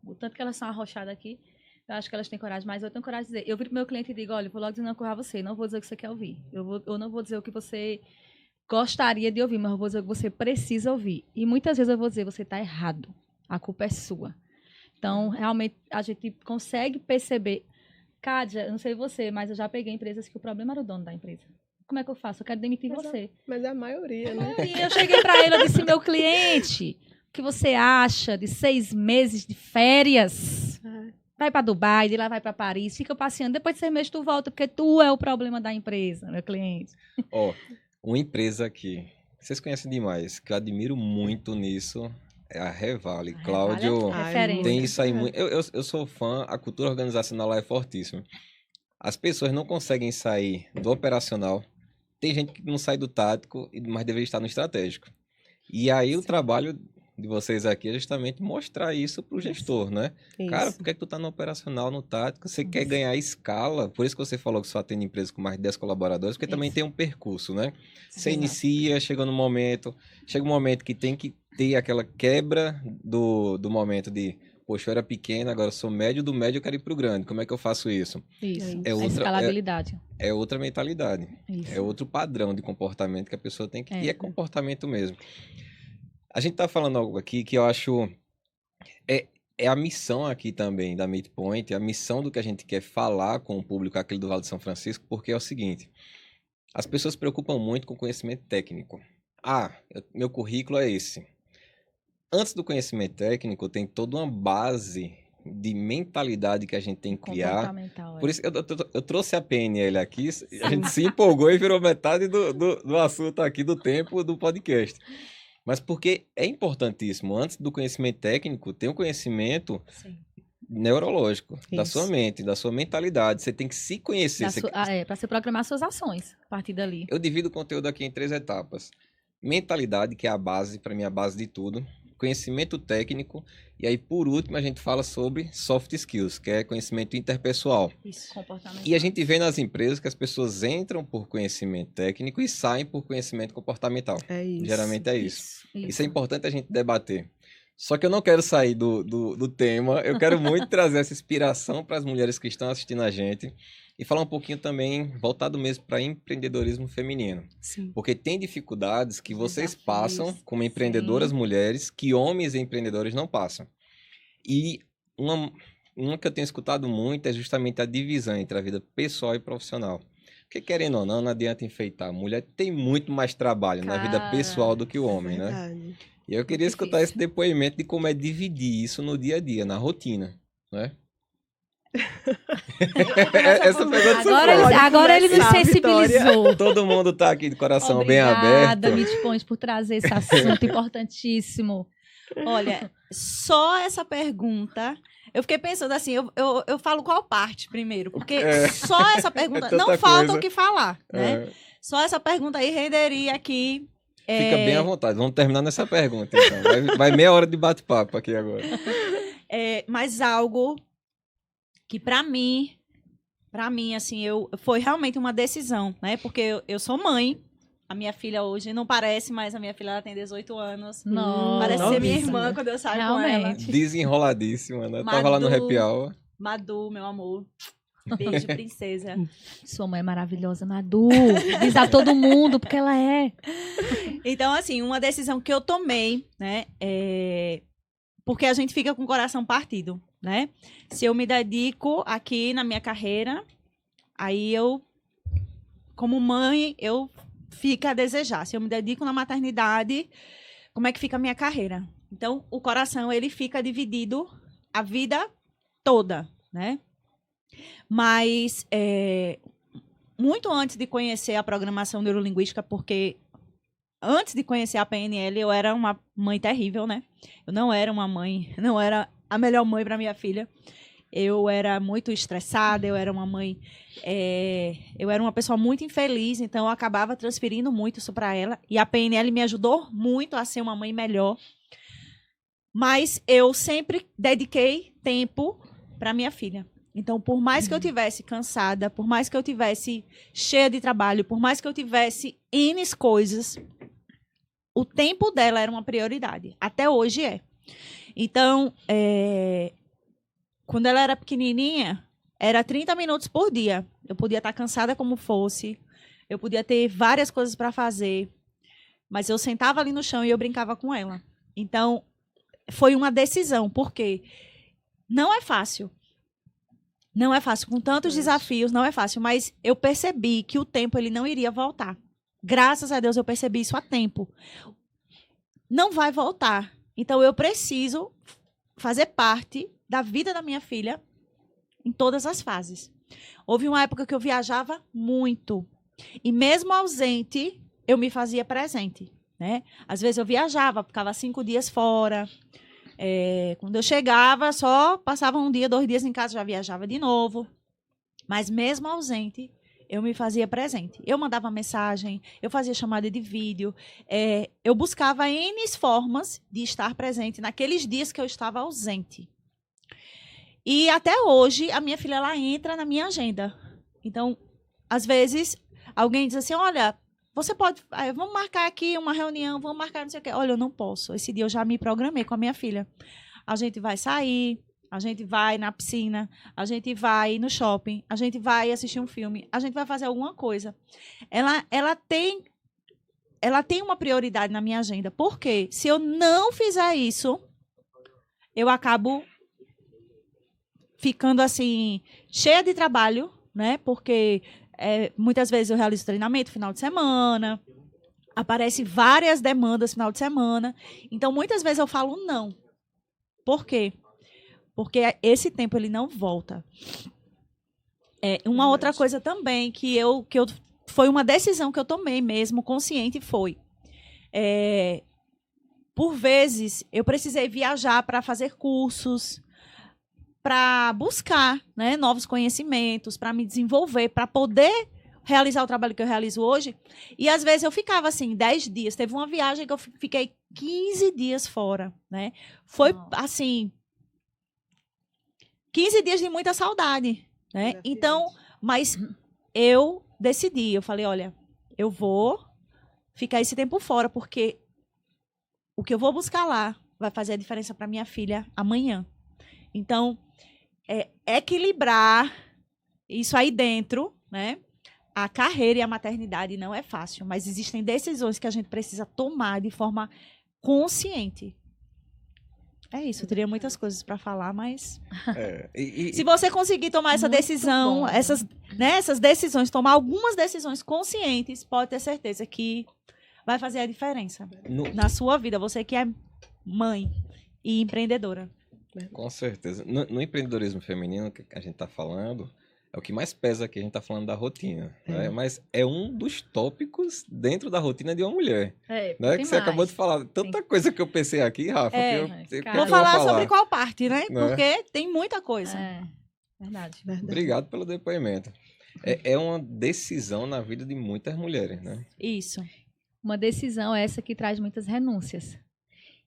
o tanto que elas são arrochadas aqui, eu acho que elas têm coragem, mas eu tenho coragem de dizer. Eu viro pro meu cliente e digo, olha, eu vou logo dizendo a você, não vou dizer o que você quer ouvir. Eu não vou dizer o que você gostaria de ouvir, mas eu vou dizer o que você precisa ouvir. E muitas vezes eu vou dizer, você está errado. A culpa é sua. Então, realmente, a gente consegue perceber. Kádia, eu não sei você, mas eu já peguei empresas que o problema era o dono da empresa. Como é que eu faço? Eu quero demitir Mas você. Mas é a maioria, né? E eu cheguei para ele e disse, meu cliente, o que você acha de 6 meses de férias? Vai para Dubai, de lá vai para Paris, fica passeando, depois de 6 meses tu volta, porque tu é o problema da empresa, meu cliente. Ó, uma empresa aqui, vocês conhecem demais, que eu admiro muito nisso, é a Revale. A Cláudio Revale é referência. tem isso aí muito. Eu sou fã, a cultura organizacional lá é fortíssima. As pessoas não conseguem sair do operacional. Tem gente que não sai do tático, mas deveria estar no estratégico. E aí o trabalho de vocês aqui é justamente mostrar isso para o gestor, né? Isso. Cara, por que tu tá no operacional, no tático? Você quer ganhar escala? Por isso que você falou que só atende empresas com mais de 10 colaboradores, porque também tem um percurso, né? Você inicia, chega um momento que tem que ter aquela quebra do momento de, poxa, eu era pequeno, agora eu sou médio, do médio eu quero ir pro grande. Como é que eu faço isso? Isso. É A outra- escalabilidade. É outra mentalidade. Isso. É outro padrão de comportamento que a pessoa tem que ter. É. E é comportamento mesmo. A gente tá falando algo aqui que eu acho... É a missão aqui também da Meet Point, é a missão do que a gente quer falar com o público aquele do Vale de São Francisco, porque é o seguinte, as pessoas se preocupam muito com conhecimento técnico. Meu currículo é esse. Antes do conhecimento técnico, tem toda uma base de mentalidade que a gente tem que criar. Comportamental. Por isso, eu trouxe a PNL aqui, a gente se empolgou e virou metade do assunto aqui, do tempo do podcast. Mas porque é importantíssimo, antes do conhecimento técnico, tem um conhecimento neurológico, da Isso. sua mente, da sua mentalidade. Você tem que se conhecer. Para você programar suas ações a partir dali. Eu divido o conteúdo aqui em 3 etapas. Mentalidade, que é a base, para mim, a base de tudo. Conhecimento técnico. E aí, por último, a gente fala sobre soft skills, que é conhecimento interpessoal. Isso. Comportamental. E a gente vê nas empresas que as pessoas entram por conhecimento técnico e saem por conhecimento comportamental. É isso. Geralmente é isso. Isso. Isso é importante a gente debater. Só que eu não quero sair do tema, eu quero muito trazer essa inspiração para as mulheres que estão assistindo a gente e falar um pouquinho também, voltado mesmo para empreendedorismo feminino. Sim. Porque tem dificuldades que vocês Desafios, passam como empreendedoras mulheres que homens empreendedores não passam. E uma que eu tenho escutado muito é justamente a divisão entre a vida pessoal e profissional. Porque, querendo ou não, não adianta enfeitar. A mulher tem muito mais trabalho na vida Cara, pessoal do que o homem, né? Verdade. E eu queria Muito escutar difícil. esse depoimento de como é dividir isso no dia a dia, na rotina, né? Essa pergunta você Agora ele, pode. agora ele me começar, sensibilizou. Todo mundo tá aqui de coração bem Obrigada, aberto. Mitpões, por trazer esse assunto importantíssimo. Olha, só essa pergunta. Eu fiquei pensando assim, eu falo qual parte primeiro, porque só essa pergunta É tanta não falta coisa. o que falar, né? É, Só essa pergunta aí renderia aqui. fica bem à vontade. Vamos terminar nessa pergunta, então. Vai meia hora de bate-papo aqui agora. Mas algo que pra mim, assim, foi realmente uma decisão, né? Porque eu sou mãe. A minha filha hoje não parece, mas a minha filha ela tem 18 anos. Nossa. Parece ser minha novíssima. irmã quando eu saio com ela. Realmente. Desenroladíssima, né? Tava lá no Madu. happy hour. Madu, meu amor. Beijo, princesa. Sua mãe é maravilhosa, Madu. Diz a todo mundo, porque ela é. Então, assim, uma decisão que eu tomei, né? Porque a gente fica com o coração partido, né? Se eu me dedico aqui na minha carreira, aí como mãe, eu fico a desejar. Se eu me dedico na maternidade, como é que fica a minha carreira? Então, o coração, ele fica dividido a vida toda, né? Mas, muito antes de conhecer a programação neurolinguística, porque antes de conhecer a PNL, eu era uma mãe terrível, né? Eu não era uma mãe, não era a melhor mãe para minha filha. Eu era muito estressada, eu era uma mãe... eu era uma pessoa muito infeliz, então eu acabava transferindo muito isso para ela. E a PNL me ajudou muito a ser uma mãe melhor. Mas eu sempre dediquei tempo para minha filha. Então, por mais que eu tivesse cansada, por mais que eu tivesse cheia de trabalho, por mais que eu tivesse N coisas, o tempo dela era uma prioridade. Até hoje é. Então, quando ela era pequenininha, era 30 minutos por dia. Eu podia estar cansada como fosse, eu podia ter várias coisas para fazer, mas eu sentava ali no chão e eu brincava com ela. Então, foi uma decisão, porque não é fácil. Não é fácil, com tantos desafios, não é fácil, mas eu percebi que o tempo ele não iria voltar. Graças a Deus eu percebi isso a tempo. Não vai voltar. Então eu preciso fazer parte da vida da minha filha em todas as fases. Houve uma época que eu viajava muito. E mesmo ausente, eu me fazia presente, né? Às vezes eu viajava, ficava 5 dias fora. Quando eu chegava, só passava 1 dia, 2 dias em casa, já viajava de novo. Mas mesmo ausente, eu me fazia presente. Eu mandava mensagem, eu fazia chamada de vídeo. Eu buscava N formas de estar presente naqueles dias que eu estava ausente. E até hoje, a minha filha, ela entra na minha agenda. Então, às vezes, alguém diz assim, olha, você pode... vamos marcar aqui uma reunião, vamos marcar não sei o quê. Olha, eu não posso. Esse dia eu já me programei com a minha filha. A gente vai sair, a gente vai na piscina, a gente vai no shopping, a gente vai assistir um filme, a gente vai fazer alguma coisa. Ela tem uma prioridade na minha agenda. Por quê? Se eu não fizer isso, eu acabo ficando assim, cheia de trabalho, né? Porque muitas vezes eu realizo treinamento final de semana, aparecem várias demandas final de semana. Então, muitas vezes eu falo não. Por quê? Porque esse tempo ele não volta. Uma outra coisa também que foi uma decisão que eu tomei mesmo, consciente, foi... por vezes, eu precisei viajar para fazer cursos, para buscar, né, novos conhecimentos, para me desenvolver, para poder realizar o trabalho que eu realizo hoje. E, às vezes, eu ficava, assim, 10 dias. Teve uma viagem que eu fiquei 15 dias fora, né? Foi, assim, 15 dias de muita saudade, né? Então, mas eu decidi, eu falei, olha, eu vou ficar esse tempo fora, porque o que eu vou buscar lá vai fazer a diferença para minha filha amanhã. Então, equilibrar isso aí dentro, né? A carreira e a maternidade não é fácil, mas existem decisões que a gente precisa tomar de forma consciente. É isso, eu teria muitas coisas para falar, mas E se você conseguir tomar essa Muito decisão, bom. essas decisões, tomar algumas decisões conscientes, pode ter certeza que vai fazer a diferença no- na sua vida. Você que é mãe e empreendedora. com certeza. No empreendedorismo feminino que a gente está falando, é o que mais pesa aqui, a gente está falando da rotina, né? Mas é um dos tópicos dentro da rotina de uma mulher, né? tem Que você acabou de falar. Tanta coisa que eu pensei aqui, Rafa, É, que eu, mas, que cara, Vou eu vou falar sobre qual parte, né? Né? Porque tem muita coisa. Verdade. Obrigado pelo depoimento. É uma decisão na vida de muitas mulheres, né? Isso. Uma decisão essa que traz muitas renúncias.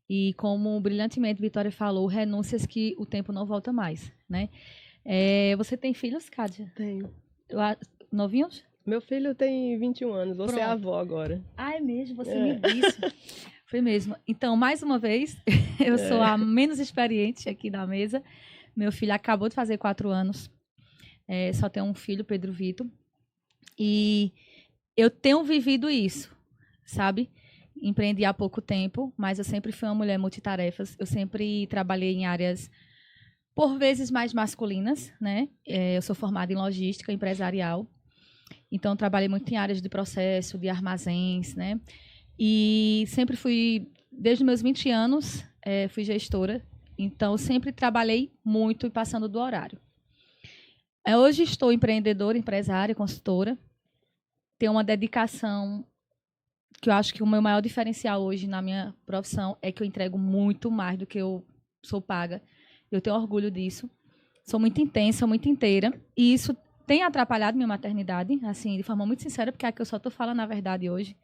E como brilhantemente Vitória falou, renúncias que o tempo não volta mais, né? Você tem filhos, Kádia? Tenho. Novinhos? Meu filho tem 21 anos, você é Pronto. avó agora. Ah, é mesmo, você me disse. Foi mesmo. Então, mais uma vez, eu sou a menos experiente aqui da mesa. Meu filho acabou de fazer 4 anos. Só tenho um filho, Pedro Vitor. E eu tenho vivido isso, sabe? Empreendi há pouco tempo, mas eu sempre fui uma mulher multitarefas. Eu sempre trabalhei em áreas, por vezes, mais masculinas, né? Eu sou formada em logística empresarial. Então, trabalhei muito em áreas de processo, de armazéns, né? E sempre fui, desde meus 20 anos, fui gestora. Então, sempre trabalhei muito e passando do horário. Hoje estou empreendedora, empresária, consultora. Tenho uma dedicação que eu acho que o meu maior diferencial hoje na minha profissão é que eu entrego muito mais do que eu sou paga. Eu tenho orgulho disso. Sou muito intensa, muito inteira. E isso tem atrapalhado minha maternidade, assim, de forma muito sincera, porque é que eu só estou falando a verdade hoje.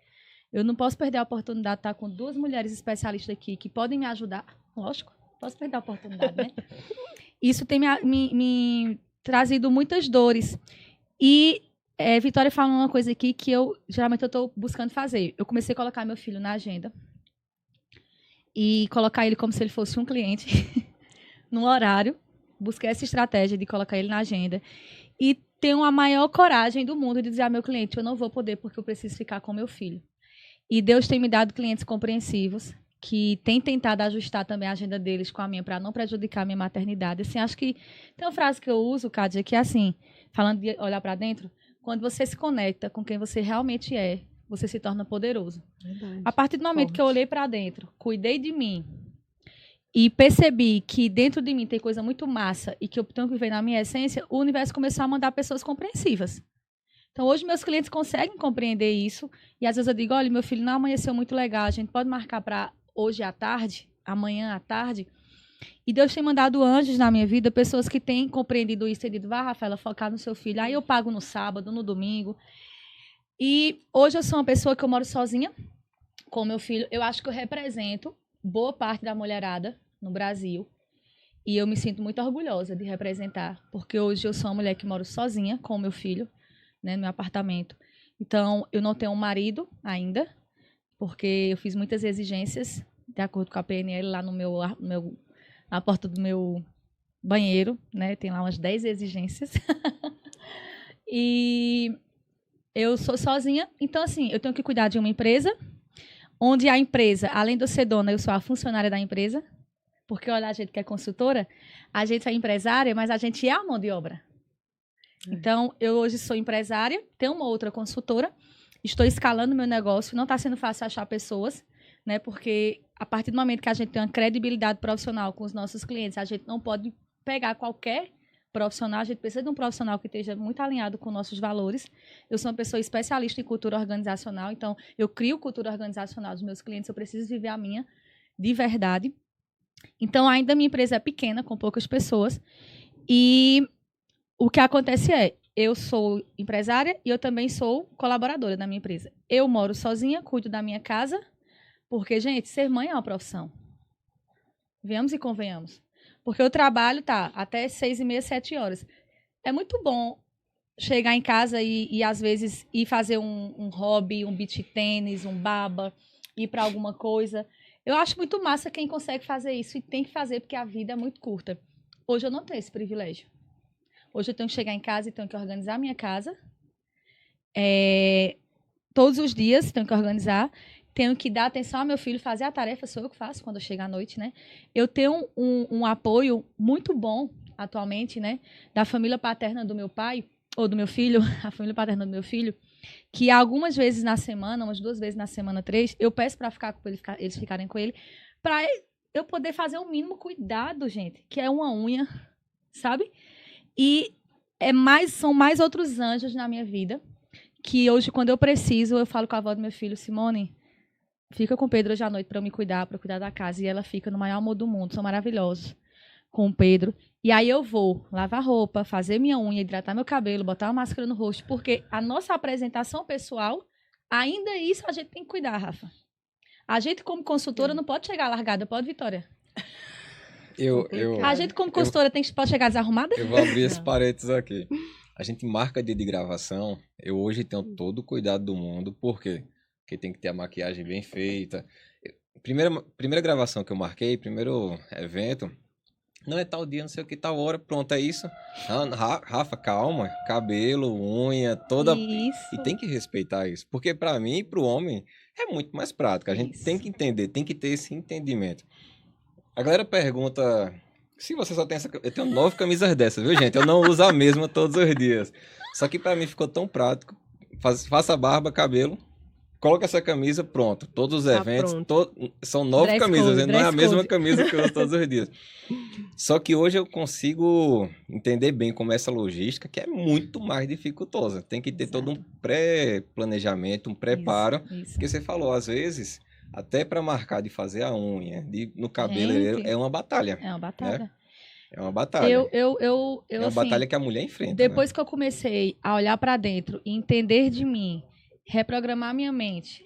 Eu não posso perder a oportunidade de estar com 2 mulheres especialistas aqui que podem me ajudar. Lógico, posso perder a oportunidade, né? Isso tem me trazido muitas dores. E Vitória falou uma coisa aqui que geralmente eu estou buscando fazer. Eu comecei a colocar meu filho na agenda e colocar ele como se ele fosse um cliente no horário. Busquei essa estratégia de colocar ele na agenda e tenho a maior coragem do mundo de dizer ao meu cliente, eu não vou poder porque eu preciso ficar com meu filho. E Deus tem me dado clientes compreensivos que têm tentado ajustar também a agenda deles com a minha para não prejudicar a minha maternidade. Assim, acho que tem uma frase que eu uso, Kádia, que é assim, falando de olhar para dentro, quando você se conecta com quem você realmente é, você se torna poderoso. Verdade. A partir do momento que eu olhei para dentro, cuidei de mim e percebi que dentro de mim tem coisa muito massa e que eu tenho que viver na minha essência, o universo começou a mandar pessoas compreensivas. Então, hoje, meus clientes conseguem compreender isso. E, às vezes, eu digo, olha, meu filho não amanheceu muito legal. A gente pode marcar para hoje à tarde, amanhã à tarde. E Deus tem mandado anjos na minha vida, pessoas que têm compreendido isso e dito, vá, Rafaela, focar no seu filho. Aí eu pago no sábado, no domingo. E hoje eu sou uma pessoa que eu moro sozinha com meu filho. Eu acho que eu represento boa parte da mulherada no Brasil. E eu me sinto muito orgulhosa de representar. Porque hoje eu sou uma mulher que moro sozinha com o meu filho, né, no meu apartamento. Então, eu não tenho um marido ainda, porque eu fiz muitas exigências, de acordo com a PNL, lá na porta do meu banheiro, né? Tem lá umas 10 exigências. E eu sou sozinha, então, assim, eu tenho que cuidar de uma empresa, onde a empresa, além de eu ser dona, eu sou a funcionária da empresa, porque, olha, a gente que é consultora, a gente é empresária, mas a gente é a mão de obra. Então, eu hoje sou empresária, tenho uma outra consultora, estou escalando meu negócio, não está sendo fácil achar pessoas, né? Porque a partir do momento que a gente tem uma credibilidade profissional com os nossos clientes, a gente não pode pegar qualquer profissional, a gente precisa de um profissional que esteja muito alinhado com nossos valores. Eu sou uma pessoa especialista em cultura organizacional, então eu crio cultura organizacional dos meus clientes, eu preciso viver a minha de verdade. Então, ainda a minha empresa é pequena, com poucas pessoas, e o que acontece eu sou empresária e eu também sou colaboradora da minha empresa. Eu moro sozinha, cuido da minha casa, porque, gente, ser mãe é uma profissão. Venhamos e convenhamos. Porque o trabalho tá até 6h30, 7 horas. É muito bom chegar em casa e às vezes, ir fazer um hobby, um beach tênis, um baba, ir para alguma coisa. Eu acho muito massa quem consegue fazer isso e tem que fazer, porque a vida é muito curta. Hoje eu não tenho esse privilégio. Hoje eu tenho que chegar em casa e tenho que organizar a minha casa. Todos os dias tenho que organizar. tenho que dar atenção ao meu filho, fazer a tarefa, sou eu que faço quando eu chego à noite, né? Eu tenho um apoio muito bom atualmente, né? Da família paterna do meu pai, ou do meu filho, a família paterna do meu filho, que algumas vezes na semana, umas 2 vezes na semana, 3, eu peço para ficar com ele, eles ficarem com ele, para eu poder fazer o mínimo cuidado, gente, que é uma unha, sabe? E são mais outros anjos na minha vida, que hoje, quando eu preciso, eu falo com a avó do meu filho, Simone, fica com o Pedro hoje à noite para eu me cuidar, para cuidar da casa. E ela fica no maior amor do mundo, são maravilhosos com o Pedro. E aí eu vou lavar roupa, fazer minha unha, hidratar meu cabelo, botar uma máscara no rosto, porque a nossa apresentação pessoal, ainda isso a gente tem que cuidar, Rafa. A gente, como consultora, não pode chegar largada, pode, Vitória? A gente, como consultora, pode chegar desarrumada? Eu vou abrir esse parênteses aqui. A gente marca dia de gravação. Eu hoje tenho todo o cuidado do mundo. Por quê? Porque tem que ter a maquiagem bem feita. Primeira gravação que eu marquei, primeiro evento, não é tal dia, não sei o que, tal hora, pronto, é isso. Rafa, calma, cabelo, unha, toda... Isso. E tem que respeitar isso. Porque para mim e para o homem é muito mais prático. A gente tem que entender, tem que ter esse entendimento. A galera pergunta... Se você só tem essa... Eu tenho 9 camisas dessas, viu, gente? Eu não uso a mesma todos os dias. Só que pra mim ficou tão prático. Faça barba, cabelo, coloca essa camisa, pronto. Todos os eventos, são 9 Dress camisas, code, não é a dress mesma code. camisa que eu uso todos os dias. Só que hoje eu consigo entender bem como essa logística, que é muito mais dificultosa. Tem que ter todo um pré-planejamento, um preparo. Isso. Porque você falou, às vezes... Até para marcar de fazer a unha, no cabelo, Gente, é uma batalha. É uma batalha. Né? É uma batalha. É uma assim, batalha que a mulher enfrenta. Depois que eu comecei a olhar para dentro e entender de mim, reprogramar minha mente,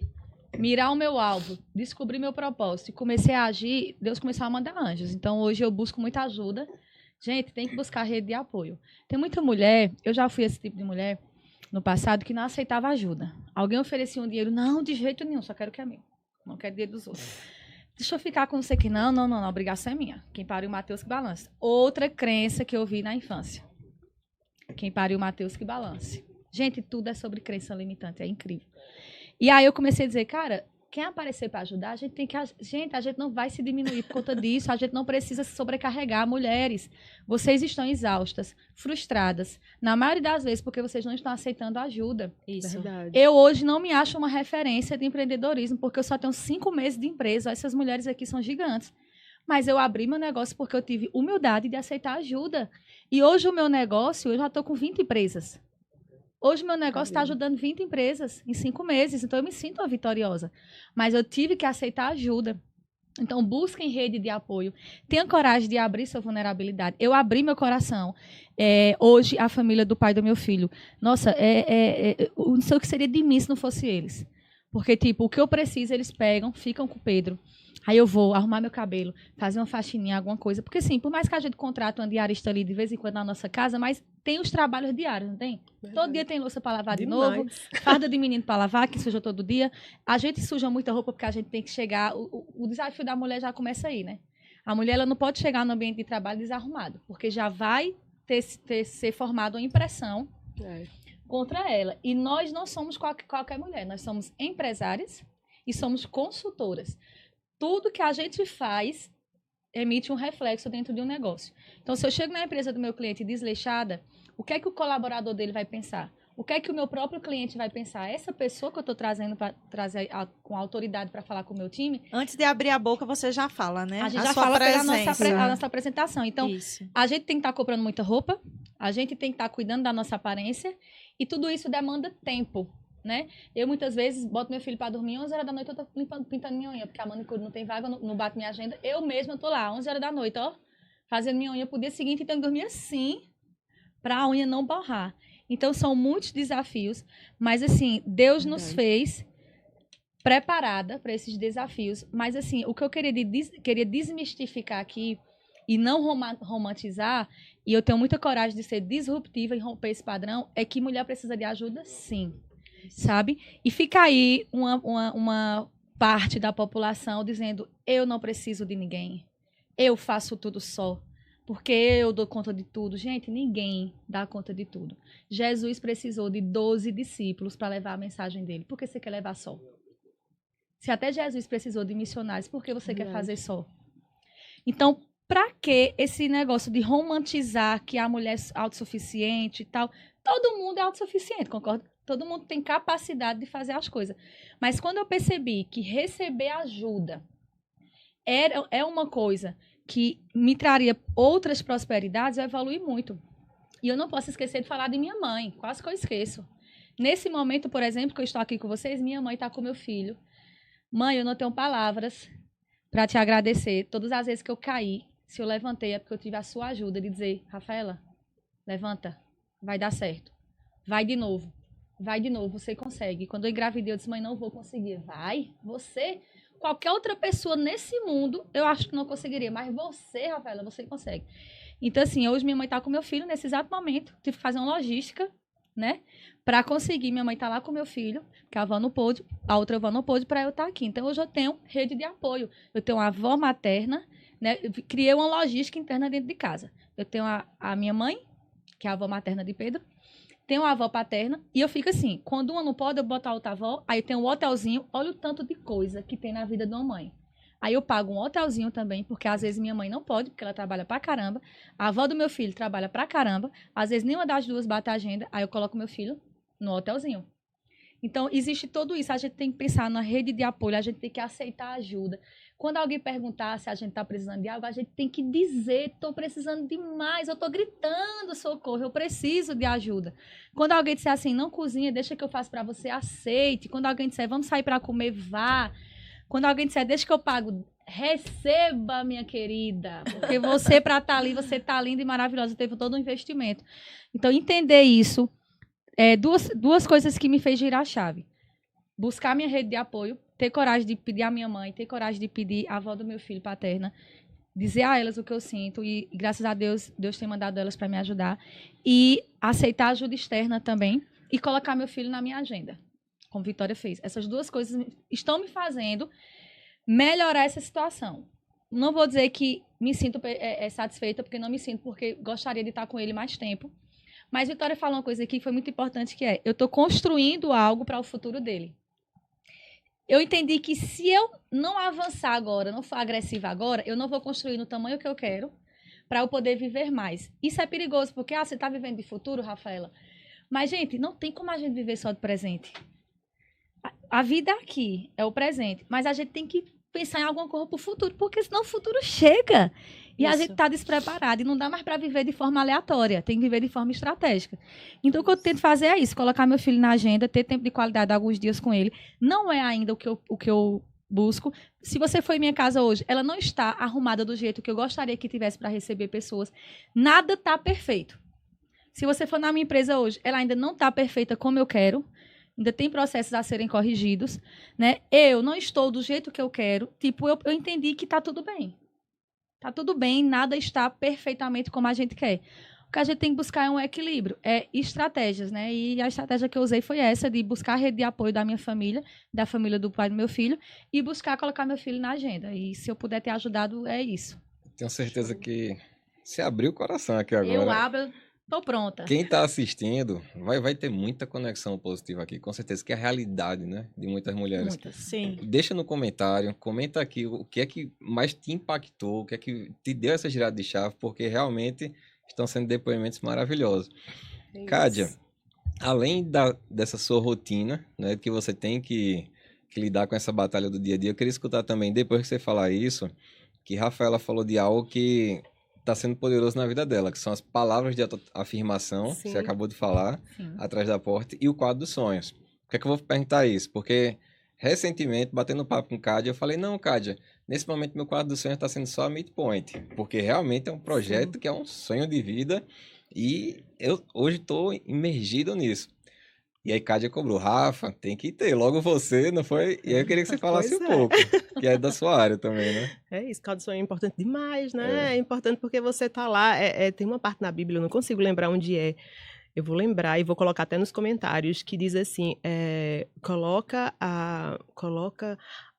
mirar o meu alvo, descobrir meu propósito e comecei a agir, Deus começou a mandar anjos. Então hoje eu busco muita ajuda. Gente, tem que buscar rede de apoio. Tem muita mulher, eu já fui esse tipo de mulher no passado que não aceitava ajuda. Alguém oferecia um dinheiro, não, de jeito nenhum, só quero que é meu. Não quero dinheiro dos outros. Deixa eu ficar com você aqui. Não, a obrigação é minha. Quem pariu o Mateus que balança. Outra crença que eu vi na infância. Quem pariu o Mateus que balance. Gente, tudo é sobre crença limitante, é incrível. E aí eu comecei a dizer, cara, quem aparecer para ajudar, a gente tem que... Gente, a gente não vai se diminuir por conta disso, a gente não precisa se sobrecarregar. Mulheres, vocês estão exaustas, frustradas, na maioria das vezes porque vocês não estão aceitando ajuda. Isso. Verdade. Eu hoje não me acho uma referência de empreendedorismo, porque eu só tenho 5 meses de empresa, essas mulheres aqui são gigantes. Mas eu abri meu negócio porque eu tive humildade de aceitar ajuda. E hoje o meu negócio, eu já estou com 20 empresas. Hoje, meu negócio está ajudando 20 empresas em 5 meses, então eu me sinto uma vitoriosa. Mas eu tive que aceitar ajuda. Então, busquem rede de apoio. Tenha coragem de abrir sua vulnerabilidade. Eu abri meu coração. Hoje, a família do pai do meu filho. Nossa, eu não sei o que seria de mim se não fosse eles. Porque, tipo, o que eu preciso, eles pegam, ficam com o Pedro. Aí eu vou arrumar meu cabelo, fazer uma faxininha, alguma coisa. Porque, assim, por mais que a gente contrate uma diarista ali de vez em quando na nossa casa, mas tem os trabalhos diários, não tem? Verdade. Todo dia tem louça para lavar Demais. de novo, farda de menino para lavar, que suja todo dia. A gente suja muita roupa porque a gente tem que chegar... O desafio da mulher já começa aí, né? A mulher ela não pode chegar no ambiente de trabalho desarrumado, porque já vai ser formada uma impressão contra ela. E nós não somos qualquer mulher, nós somos empresárias e somos consultoras. Tudo que a gente faz emite um reflexo dentro de um negócio. Então, se eu chego na empresa do meu cliente desleixada, o que é que o colaborador dele vai pensar? O que é que o meu próprio cliente vai pensar? Essa pessoa que eu estou trazendo para trazer com autoridade para falar com o meu time... Antes de abrir a boca, você já fala, né? A gente a já sua fala pela presença. nossa apresentação. Então, Isso. a gente tem que estar comprando muita roupa, a gente tem que estar cuidando da nossa aparência, e tudo isso demanda tempo, né? Eu, muitas vezes, boto meu filho para dormir, 11 horas da noite eu tô pintando minha unha, porque a manicure não tem vaga, não bate minha agenda. Eu mesma tô lá, 11 horas da noite, ó, fazendo minha unha pro dia seguinte, então eu dormir assim, para a unha não borrar. Então, são muitos desafios, mas, assim, Deus nos fez preparada para esses desafios. Mas, assim, o que eu queria desmistificar aqui e não romantizar, e eu tenho muita coragem de ser disruptiva e romper esse padrão, é que mulher precisa de ajuda, sim. Sabe? E fica aí uma parte da população dizendo, eu não preciso de ninguém, eu faço tudo só, porque eu dou conta de tudo. Gente, ninguém dá conta de tudo. Jesus precisou de 12 discípulos para levar a mensagem dele. Por que você quer levar só? Se até Jesus precisou de missionários, por que você quer Verdade. fazer só? Então, para que esse negócio de romantizar que a mulher é autossuficiente e tal? Todo mundo é autossuficiente, concorda? Todo mundo tem capacidade de fazer as coisas. Mas quando eu percebi que receber ajuda é uma coisa que me traria outras prosperidades, eu evolui muito. E eu não posso esquecer de falar de minha mãe, quase que eu esqueço. Nesse momento, por exemplo, que eu estou aqui com vocês, minha mãe está com meu filho. Mãe, eu não tenho palavras para te agradecer. Todas as vezes que eu caí, se eu levantei, é porque eu tive a sua ajuda de dizer, Rafaela, levanta, vai dar certo. Vai de novo, você consegue. Quando eu engravidei, eu disse, mãe, não vou conseguir. Vai, você, qualquer outra pessoa nesse mundo, eu acho que não conseguiria. Mas você, Rafaela, você consegue. Então, assim, hoje minha mãe está com meu filho nesse exato momento. Tive que fazer uma logística, né? Para conseguir. Minha mãe está lá com meu filho, que a avó não pôde, a outra avó não pôde, para eu estar aqui. Então, hoje eu tenho rede de apoio. Eu tenho uma avó materna, né? Eu criei uma logística interna dentro de casa. Eu tenho a minha mãe, que é a avó materna de Pedro. Tenho uma avó paterna. E eu fico assim, quando uma não pode, eu boto a outra avó. Aí tem um hotelzinho. Olha o tanto de coisa que tem na vida de uma mãe. Aí eu pago um hotelzinho também, porque às vezes minha mãe não pode, porque ela trabalha pra caramba. A avó do meu filho trabalha pra caramba. Às vezes nenhuma das duas bate a agenda. Aí eu coloco meu filho no hotelzinho. Então, existe tudo isso. A gente tem que pensar na rede de apoio, a gente tem que aceitar ajuda. Quando alguém perguntar se a gente está precisando de algo, a gente tem que dizer, estou precisando demais, eu estou gritando socorro, eu preciso de ajuda. Quando alguém disser assim, não cozinha, deixa que eu faço para você, aceite. Quando alguém disser, vamos sair para comer, vá. Quando alguém disser, deixa que eu pago, receba, minha querida. Porque você, para estar ali, você está linda e maravilhosa, teve todo um investimento. Então, entender isso, duas coisas que me fez girar a chave. Buscar minha rede de apoio, ter coragem de pedir à minha mãe, ter coragem de pedir à avó do meu filho paterna, dizer a elas o que eu sinto e, graças a Deus, Deus tem mandado elas para me ajudar. E aceitar ajuda externa também e colocar meu filho na minha agenda, como Vitória fez. Essas duas coisas estão me fazendo melhorar essa situação. Não vou dizer que me sinto satisfeita, porque não me sinto, porque gostaria de estar com ele mais tempo. Mas Vitória falou uma coisa aqui que foi muito importante, que eu estou construindo algo para o futuro dele. Eu entendi que se eu não avançar agora, não for agressiva agora, eu não vou construir no tamanho que eu quero para eu poder viver mais. Isso é perigoso, porque você está vivendo de futuro, Rafaela. Mas, gente, não tem como a gente viver só de presente. A vida aqui é o presente, mas a gente tem que pensar em alguma coisa para o futuro, porque senão o futuro chega e a gente está despreparado e não dá mais para viver de forma aleatória, tem que viver de forma estratégica. Então, o que eu tento fazer é isso, colocar meu filho na agenda, ter tempo de qualidade alguns dias com ele. Não é ainda o que eu busco. Se você for em minha casa hoje, ela não está arrumada do jeito que eu gostaria que tivesse para receber pessoas. Nada está perfeito. Se você for na minha empresa hoje, ela ainda não está perfeita como eu quero. Ainda tem processos a serem corrigidos, né? Eu não estou do jeito que eu quero. Tipo, eu entendi que está tudo bem. Está tudo bem, nada está perfeitamente como a gente quer. O que a gente tem que buscar é um equilíbrio, estratégias, né? E a estratégia que eu usei foi essa, de buscar a rede de apoio da minha família, da família do pai do meu filho, e buscar colocar meu filho na agenda. E se eu puder ter ajudado, é isso. Tenho certeza que você abriu o coração aqui agora. Eu abro... Tô pronta. Quem está assistindo vai ter muita conexão positiva aqui, com certeza, que é a realidade, né, de muitas mulheres. Muitas, sim. Deixa no comentário, comenta aqui o que é que mais te impactou, o que é que te deu essa girada de chave, porque realmente estão sendo depoimentos maravilhosos. Kádia, além dessa sua rotina, né, que você tem que lidar com essa batalha do dia a dia, eu queria escutar também, depois que você falar isso, que Rafaela falou de algo que está sendo poderoso na vida dela, que são as palavras de afirmação, que você acabou de falar, atrás da porta, e o quadro dos sonhos. Por que é que eu vou perguntar isso? Porque, recentemente, batendo papo com Kádia, eu falei, não, Kádia, nesse momento meu quadro dos sonhos está sendo só a Midpoint, porque realmente é um projeto que é um sonho de vida, e eu hoje estou imergido nisso. E aí Kádia cobrou, Rafa, tem que ter, logo você, não foi? E aí eu queria que você falasse um pouco, que é da sua área também, né? É isso, cada sonho é importante demais, né? É importante porque você tá lá, tem uma parte na Bíblia, eu não consigo lembrar onde é, eu vou lembrar e vou colocar até nos comentários, que diz assim, coloca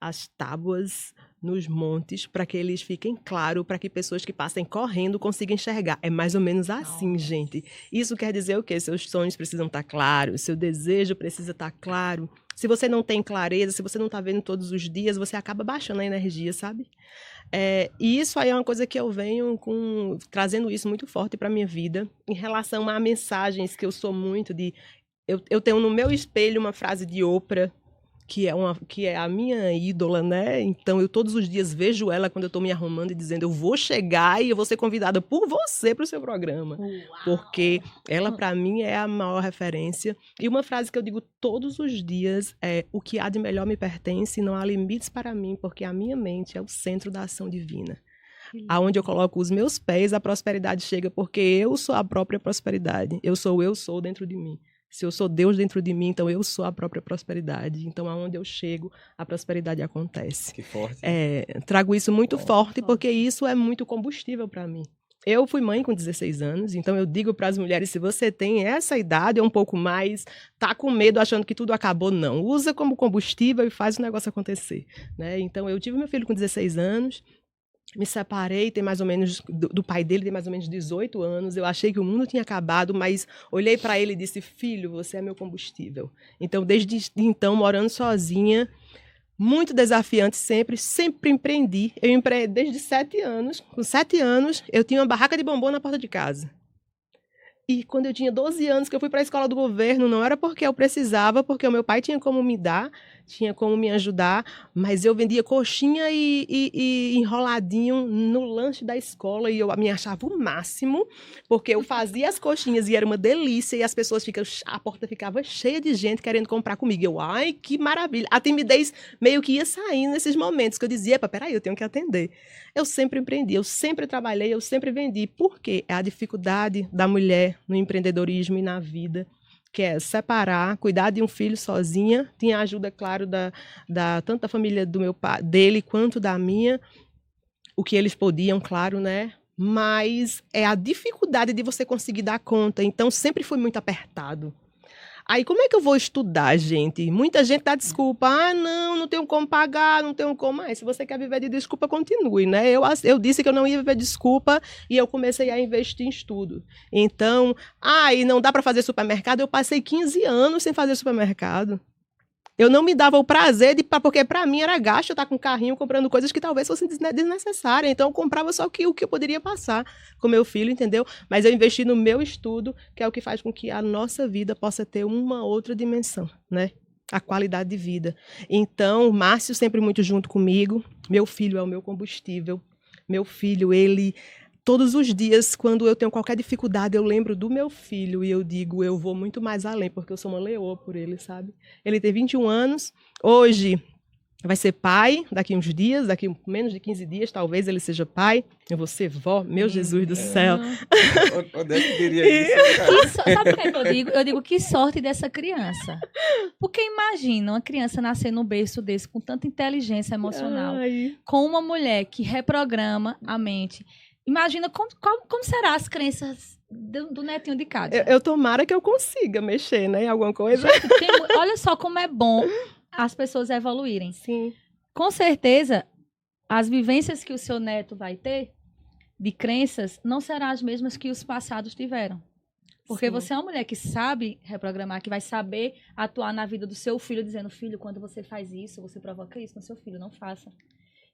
as tábuas nos montes para que eles fiquem claros, para que pessoas que passem correndo consigam enxergar. É mais ou menos assim, gente. Isso quer dizer o quê? Seus sonhos precisam estar claros, seu desejo precisa estar claro. Se você não tem clareza, se você não está vendo todos os dias, você acaba baixando a energia, sabe? E isso aí é uma coisa que eu venho trazendo isso muito forte para a minha vida, em relação a mensagens que eu sou muito de... Eu tenho no meu espelho uma frase de Oprah, que é a minha ídola, né? Então, eu todos os dias vejo ela quando eu estou me arrumando e dizendo, eu vou chegar e eu vou ser convidada por você para o seu programa. Uau. Porque ela, para mim, é a maior referência. E uma frase que eu digo todos os dias é, o que há de melhor me pertence, não há limites para mim, porque a minha mente é o centro da ação divina. Aonde eu coloco os meus pés, a prosperidade chega, porque eu sou a própria prosperidade. Eu sou dentro de mim. Se eu sou Deus dentro de mim, então eu sou a própria prosperidade. Então, aonde eu chego, a prosperidade acontece. Que forte. Trago isso muito forte, porque isso é muito combustível para mim. Eu fui mãe com 16 anos, então eu digo para as mulheres, se você tem essa idade ou um pouco mais, tá com medo, achando que tudo acabou, não. Usa como combustível e faz o negócio acontecer. Né? Então, eu tive meu filho com 16 anos, me separei, tem mais ou menos, do pai dele, tem mais ou menos 18 anos. Eu achei que o mundo tinha acabado, mas olhei para ele e disse, filho, você é meu combustível. Então, desde então, morando sozinha, muito desafiante sempre empreendi. Eu empreendi desde 7 anos. Com 7 anos, eu tinha uma barraca de bombom na porta de casa. E quando eu tinha 12 anos, que eu fui para a escola do governo, não era porque eu precisava, porque o meu pai tinha como me dar, tinha como me ajudar, mas eu vendia coxinha e enroladinho no lanche da escola e eu me achava o máximo, porque eu fazia as coxinhas e era uma delícia e as pessoas a porta ficava cheia de gente querendo comprar comigo. Eu, ai, que maravilha. A timidez meio que ia saindo nesses momentos que eu dizia, peraí, eu tenho que atender. Eu sempre empreendi, eu sempre trabalhei, eu sempre vendi. Por quê? É a dificuldade da mulher no empreendedorismo e na vida, que é separar, cuidar de um filho sozinha. Tinha a ajuda, claro, tanto da família do meu pai, dele quanto da minha, o que eles podiam, claro, né? Mas é a dificuldade de você conseguir dar conta. Então, sempre foi muito apertado. Aí, como é que eu vou estudar, gente? Muita gente dá desculpa. Ah, não tenho como pagar, não tenho como. Se você quer viver de desculpa, continue, né? Eu disse que eu não ia viver de desculpa e eu comecei a investir em estudo. Então, e não dá para fazer supermercado. Eu passei 15 anos sem fazer supermercado. Eu não me dava o prazer, porque para mim era gasto eu estar com um carrinho comprando coisas que talvez fossem desnecessárias. Então, eu comprava só o que eu poderia passar com meu filho, entendeu? Mas eu investi no meu estudo, que é o que faz com que a nossa vida possa ter uma outra dimensão, né? A qualidade de vida. Então, o Márcio sempre muito junto comigo. Meu filho é o meu combustível. Meu filho, ele... Todos os dias, quando eu tenho qualquer dificuldade, eu lembro do meu filho e eu digo, eu vou muito mais além, porque eu sou uma leoa por ele, sabe? Ele tem 21 anos, hoje vai ser pai, daqui uns dias, daqui menos de 15 dias, talvez ele seja pai. Eu vou ser vó, meu Jesus do céu. Onde é que diria isso, cara? Sabe o que é que eu digo? Eu digo, que sorte dessa criança. Porque imagina uma criança nascer num berço desse, com tanta inteligência emocional, com uma mulher que reprograma a mente. Imagina como serão as crenças do netinho de Kátia. Eu tomara que eu consiga mexer, né, em alguma coisa. Gente, olha só como é bom as pessoas evoluírem. Sim. Com certeza, as vivências que o seu neto vai ter de crenças não serão as mesmas que os passados tiveram. Porque você é uma mulher que sabe reprogramar, que vai saber atuar na vida do seu filho, dizendo, filho, quando você faz isso, você provoca isso no seu filho, não faça.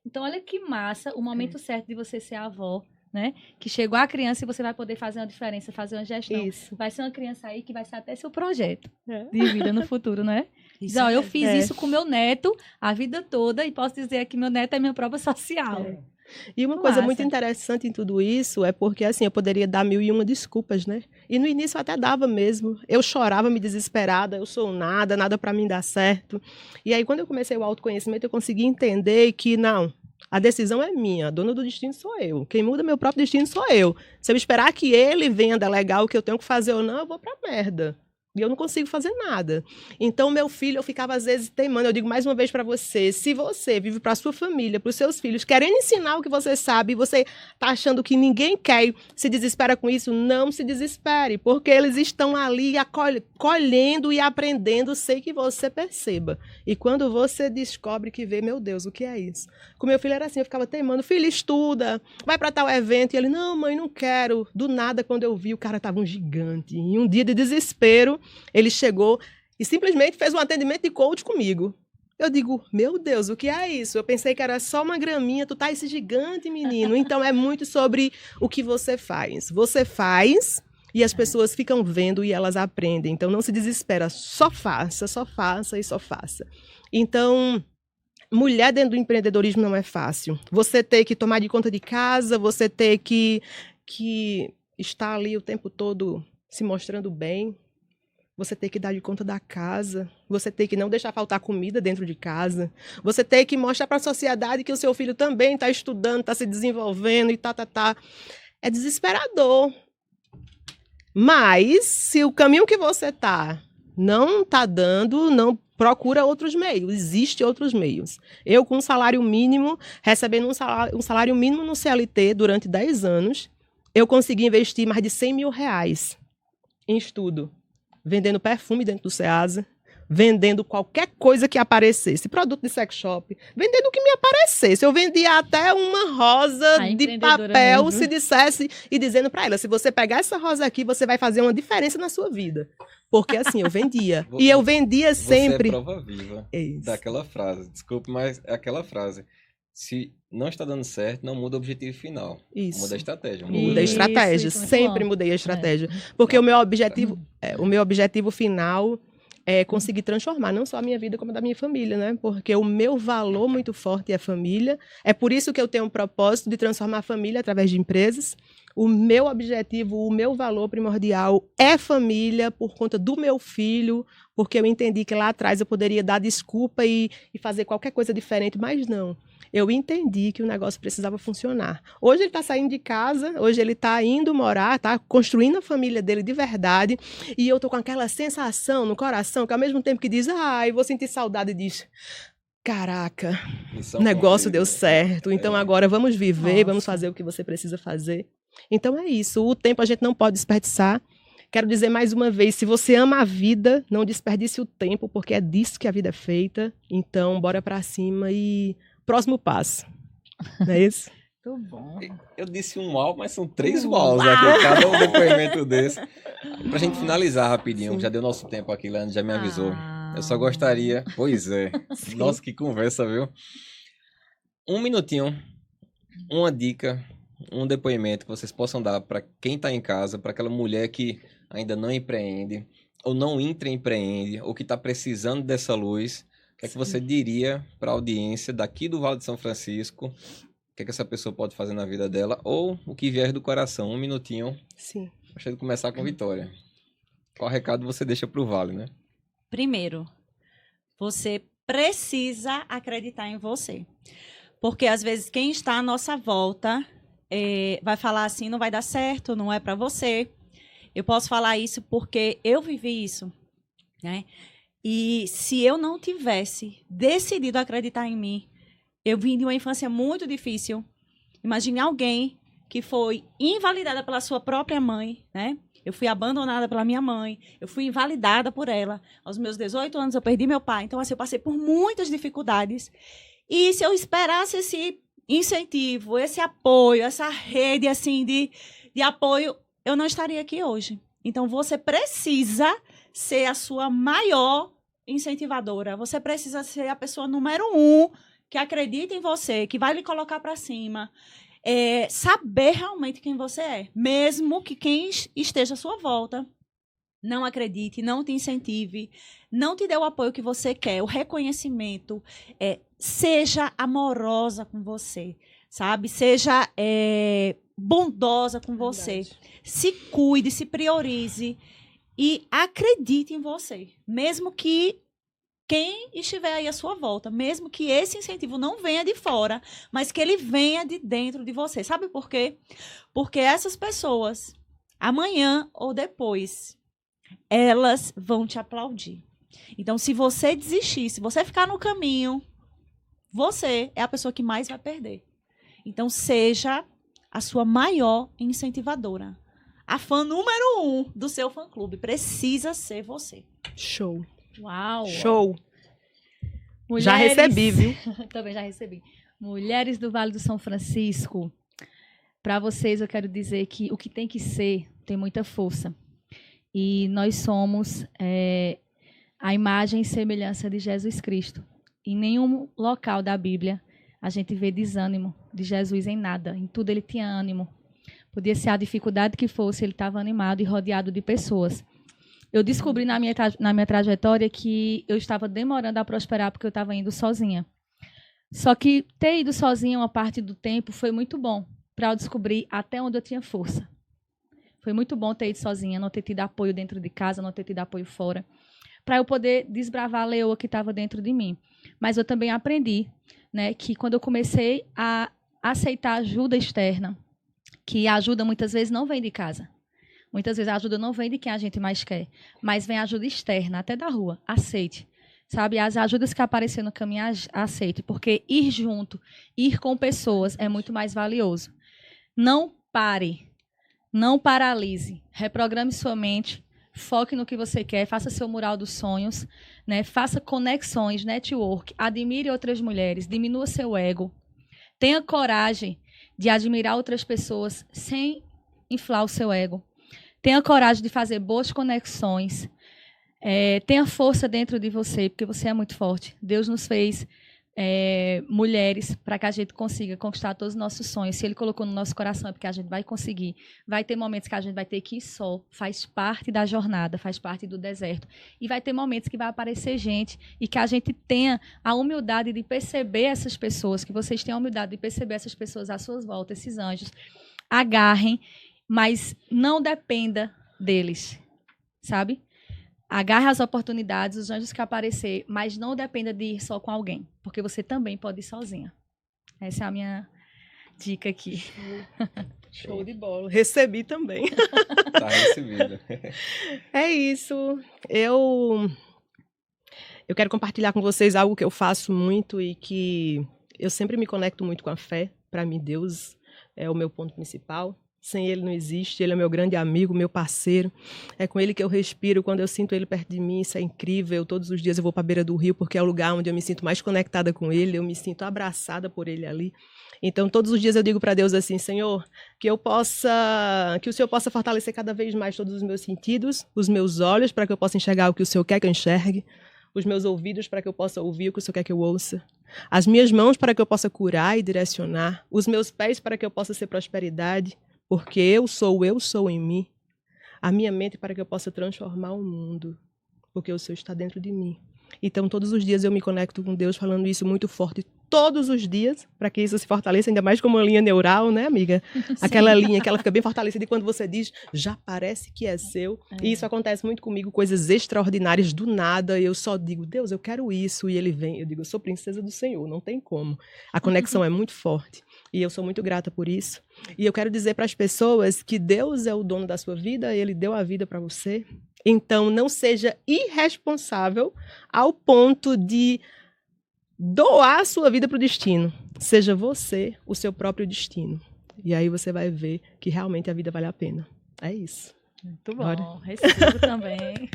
Então, olha que massa o momento certo de você ser avó, né? Que chegou a criança e você vai poder fazer uma diferença, fazer uma gestão. Isso. Vai ser uma criança aí que vai ser até seu projeto de vida no futuro, né? Isso eu fiz isso com meu neto a vida toda e posso dizer que meu neto é minha prova social. E uma coisa muito interessante em tudo isso é porque, assim, eu poderia dar 1001 desculpas, né? E no início eu até dava mesmo. Eu chorava, me desesperada, eu sou nada para mim dar certo. E aí, quando eu comecei o autoconhecimento, eu consegui entender que, não, a decisão é minha, a dona do destino sou eu. Quem muda meu próprio destino sou eu. Se eu esperar que ele venha delegar o que eu tenho que fazer ou não, eu vou pra merda. E eu não consigo fazer nada. Então, meu filho, eu ficava às vezes teimando. Eu digo mais uma vez para você, se você vive para sua família, para os seus filhos, querendo ensinar o que você sabe, e você tá achando que ninguém quer, se desespera com isso, não se desespere, porque eles estão ali colhendo e aprendendo sem que você perceba. E quando você descobre que vê, meu Deus, o que é isso? Com meu filho era assim, eu ficava teimando, filho, estuda, vai para tal evento. E ele, não, mãe, não quero. Do nada, quando eu vi, o cara tava um gigante. E um dia de desespero, ele chegou e simplesmente fez um atendimento de coach comigo. Eu digo, meu Deus, o que é isso? Eu pensei que era só uma graminha, tu tá esse gigante, menino. Então é muito sobre o que você faz. Você faz e as pessoas ficam vendo e elas aprendem. Então não se desespera, só faça e só faça. Então, mulher dentro do empreendedorismo não é fácil. Você ter que tomar de conta de casa, você ter que estar ali o tempo todo se mostrando bem. Você tem que dar de conta da casa, você tem que não deixar faltar comida dentro de casa, você tem que mostrar para a sociedade que o seu filho também está estudando, está se desenvolvendo e tá. É desesperador. Mas, se o caminho que você não está dando, não procura outros meios, existem outros meios. Eu, com um salário mínimo, recebendo um salário mínimo no CLT durante 10 anos, eu consegui investir mais de R$100 mil em estudo. Vendendo perfume dentro do Ceasa, vendendo qualquer coisa que aparecesse, produto de sex shop, vendendo o que me aparecesse. Eu vendia até uma rosa de papel, mesmo. Se dissesse, e dizendo para ela, se você pegar essa rosa aqui, você vai fazer uma diferença na sua vida. Porque assim, eu vendia. E eu vendia sempre... Você é prova viva daquela frase. Desculpe, mas é aquela frase. Se não está dando certo, não muda o objetivo final. Isso. Muda a estratégia. Muda a estratégia. Sempre mudei a estratégia. Porque o meu objetivo final é conseguir transformar não só a minha vida, como a da minha família, né? Porque o meu valor muito forte é a família. É por isso que eu tenho um propósito de transformar a família através de empresas. O meu objetivo, o meu valor primordial é família por conta do meu filho, porque eu entendi que lá atrás eu poderia dar desculpa e fazer qualquer coisa diferente, mas não. Eu entendi que o negócio precisava funcionar. Hoje ele está saindo de casa, hoje ele está indo morar, está construindo a família dele de verdade, e eu estou com aquela sensação no coração que ao mesmo tempo que diz, eu vou sentir saudade, diz, caraca, o negócio deu certo, então agora vamos viver, vamos fazer o que você precisa fazer. Então é isso, o tempo a gente não pode desperdiçar. Quero dizer mais uma vez, se você ama a vida, não desperdice o tempo, porque é disso que a vida é feita. Então, bora pra cima e próximo passo. Não é isso? Muito bom. Eu disse um uau, mas são 3 uaus aqui, cada um depoimento desse. Pra gente finalizar rapidinho, Sim. Já deu nosso tempo aqui, Leandro já me avisou. Eu só gostaria... Pois é. Sim. Nossa, que conversa, viu? Um minutinho, uma dica, um depoimento que vocês possam dar para quem tá em casa, para aquela mulher que ainda não empreende, ou não intraempreende, ou que está precisando dessa luz. O que é que você diria para a audiência daqui do Vale de São Francisco? O que é que essa pessoa pode fazer na vida dela? Ou o que vier do coração? Um minutinho. Sim. Gostaria de começar com Vitória. Qual recado você deixa para o Vale, né? Primeiro, você precisa acreditar em você. Porque, às vezes, quem está à nossa volta vai falar assim, não vai dar certo, não é para você. Eu posso falar isso porque eu vivi isso, né? E se eu não tivesse decidido acreditar em mim, eu vim de uma infância muito difícil. Imagine alguém que foi invalidada pela sua própria mãe, né? Eu fui abandonada pela minha mãe, eu fui invalidada por ela. Aos meus 18 anos eu perdi meu pai, então assim, eu passei por muitas dificuldades. E se eu esperasse esse incentivo, esse apoio, essa rede assim de apoio, eu não estaria aqui hoje. Então, você precisa ser a sua maior incentivadora. Você precisa ser a pessoa número 1 que acredita em você, que vai lhe colocar para cima. Saber realmente quem você é. Mesmo que quem esteja à sua volta não acredite, não te incentive, não te dê o apoio que você quer, o reconhecimento. Seja amorosa com você, sabe? Seja... bondosa com você. Se cuide, se priorize e acredite em você. Mesmo que quem estiver aí à sua volta, mesmo que esse incentivo não venha de fora, mas que ele venha de dentro de você. Sabe por quê? Porque essas pessoas, amanhã ou depois, elas vão te aplaudir. Então, se você desistir, se você ficar no caminho, você é a pessoa que mais vai perder. Então, seja a sua maior incentivadora. A fã número 1 do seu fã-clube precisa ser você. Show. Uau! Show. Mulheres... Já recebi, viu? Também já recebi. Mulheres do Vale do São Francisco, para vocês eu quero dizer que o que tem que ser tem muita força. E nós somos a imagem e semelhança de Jesus Cristo. Em nenhum local da Bíblia a gente vê desânimo de Jesus em nada. Em tudo ele tinha ânimo. Podia ser a dificuldade que fosse, ele estava animado e rodeado de pessoas. Eu descobri na minha trajetória que eu estava demorando a prosperar porque eu estava indo sozinha. Só que ter ido sozinha uma parte do tempo foi muito bom para eu descobrir até onde eu tinha força. Foi muito bom ter ido sozinha, não ter tido apoio dentro de casa, não ter tido apoio fora, para eu poder desbravar a leoa que estava dentro de mim. Mas eu também aprendi, né, que quando eu comecei a aceitar ajuda externa, que a ajuda muitas vezes não vem de casa. Muitas vezes a ajuda não vem de quem a gente mais quer, mas vem ajuda externa, até da rua. Aceite. Sabe, as ajudas que apareceram no caminho, aceite. Porque ir junto, ir com pessoas é muito mais valioso. Não pare. Não paralise. Reprograme sua mente. Foque no que você quer. Faça seu mural dos sonhos. Né? Faça conexões, network. Admire outras mulheres. Diminua seu ego. Tenha coragem de admirar outras pessoas sem inflar o seu ego. Tenha coragem de fazer boas conexões. Tenha força dentro de você, porque você é muito forte. Deus nos fez mulheres para que a gente consiga conquistar todos os nossos sonhos. Se Ele colocou no nosso coração é porque a gente vai conseguir. Vai ter momentos que a gente vai ter que ir só. Faz parte da jornada, faz parte do deserto. E vai ter momentos que vai aparecer gente e que a gente tenha a humildade de perceber essas pessoas, que vocês tenham a humildade de perceber essas pessoas à sua volta, esses anjos. Agarrem, mas não dependa deles, sabe? Agarre as oportunidades, os anjos que aparecer, mas não dependa de ir só com alguém, porque você também pode ir sozinha. Essa é a minha dica aqui. Show de bola. Recebi também. Tá recebido. É isso. Eu quero compartilhar com vocês algo que eu faço muito e que eu sempre me conecto muito com a fé. Para mim, Deus é o meu ponto principal. Sem Ele não existe, Ele é meu grande amigo, meu parceiro. É com Ele que eu respiro, quando eu sinto Ele perto de mim, isso é incrível. Todos os dias eu vou para a beira do rio, porque é o lugar onde eu me sinto mais conectada com Ele, eu me sinto abraçada por Ele ali. Então, todos os dias eu digo para Deus assim, Senhor, que o Senhor possa fortalecer cada vez mais todos os meus sentidos, os meus olhos, para que eu possa enxergar o que o Senhor quer que eu enxergue, os meus ouvidos para que eu possa ouvir o que o Senhor quer que eu ouça, as minhas mãos para que eu possa curar e direcionar, os meus pés para que eu possa ser prosperidade, porque eu sou em mim, a minha mente para que eu possa transformar o mundo, porque o Senhor está dentro de mim. Então, todos os dias eu me conecto com Deus falando isso muito forte, todos os dias, para que isso se fortaleça, ainda mais como uma linha neural, né, amiga? Sim. Aquela linha que ela fica bem fortalecida e quando você diz, já parece que é seu. E isso acontece muito comigo, coisas extraordinárias do nada, e eu só digo, Deus, eu quero isso, e ele vem. Eu digo, eu sou princesa do Senhor, não tem como. A conexão é muito forte. E eu sou muito grata por isso. E eu quero dizer para as pessoas que Deus é o dono da sua vida, Ele deu a vida para você. Então, não seja irresponsável ao ponto de doar a sua vida para o destino. Seja você o seu próprio destino. E aí você vai ver que realmente a vida vale a pena. É isso. Muito bom. Recebo também.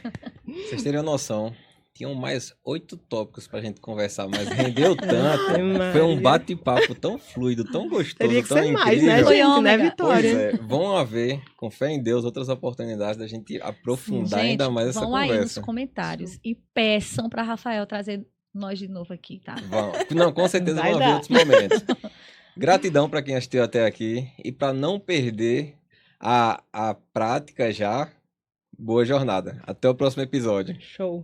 Vocês teriam noção. Tinham mais 8 tópicos pra gente conversar, mas rendeu tanto. Foi um bate-papo tão fluido, tão gostoso, teria que tão ser incrível. mais, né, gente? Né, Vitória? Pois é, vão haver, com fé em Deus, outras oportunidades da gente aprofundar gente, ainda mais essa vão conversa. Aí nos comentários e peçam para Rafael trazer nós de novo aqui, tá? Não, com certeza vão haver outros momentos. Gratidão para quem assistiu até aqui e para não perder a prática já, boa jornada. Até o próximo episódio. Show.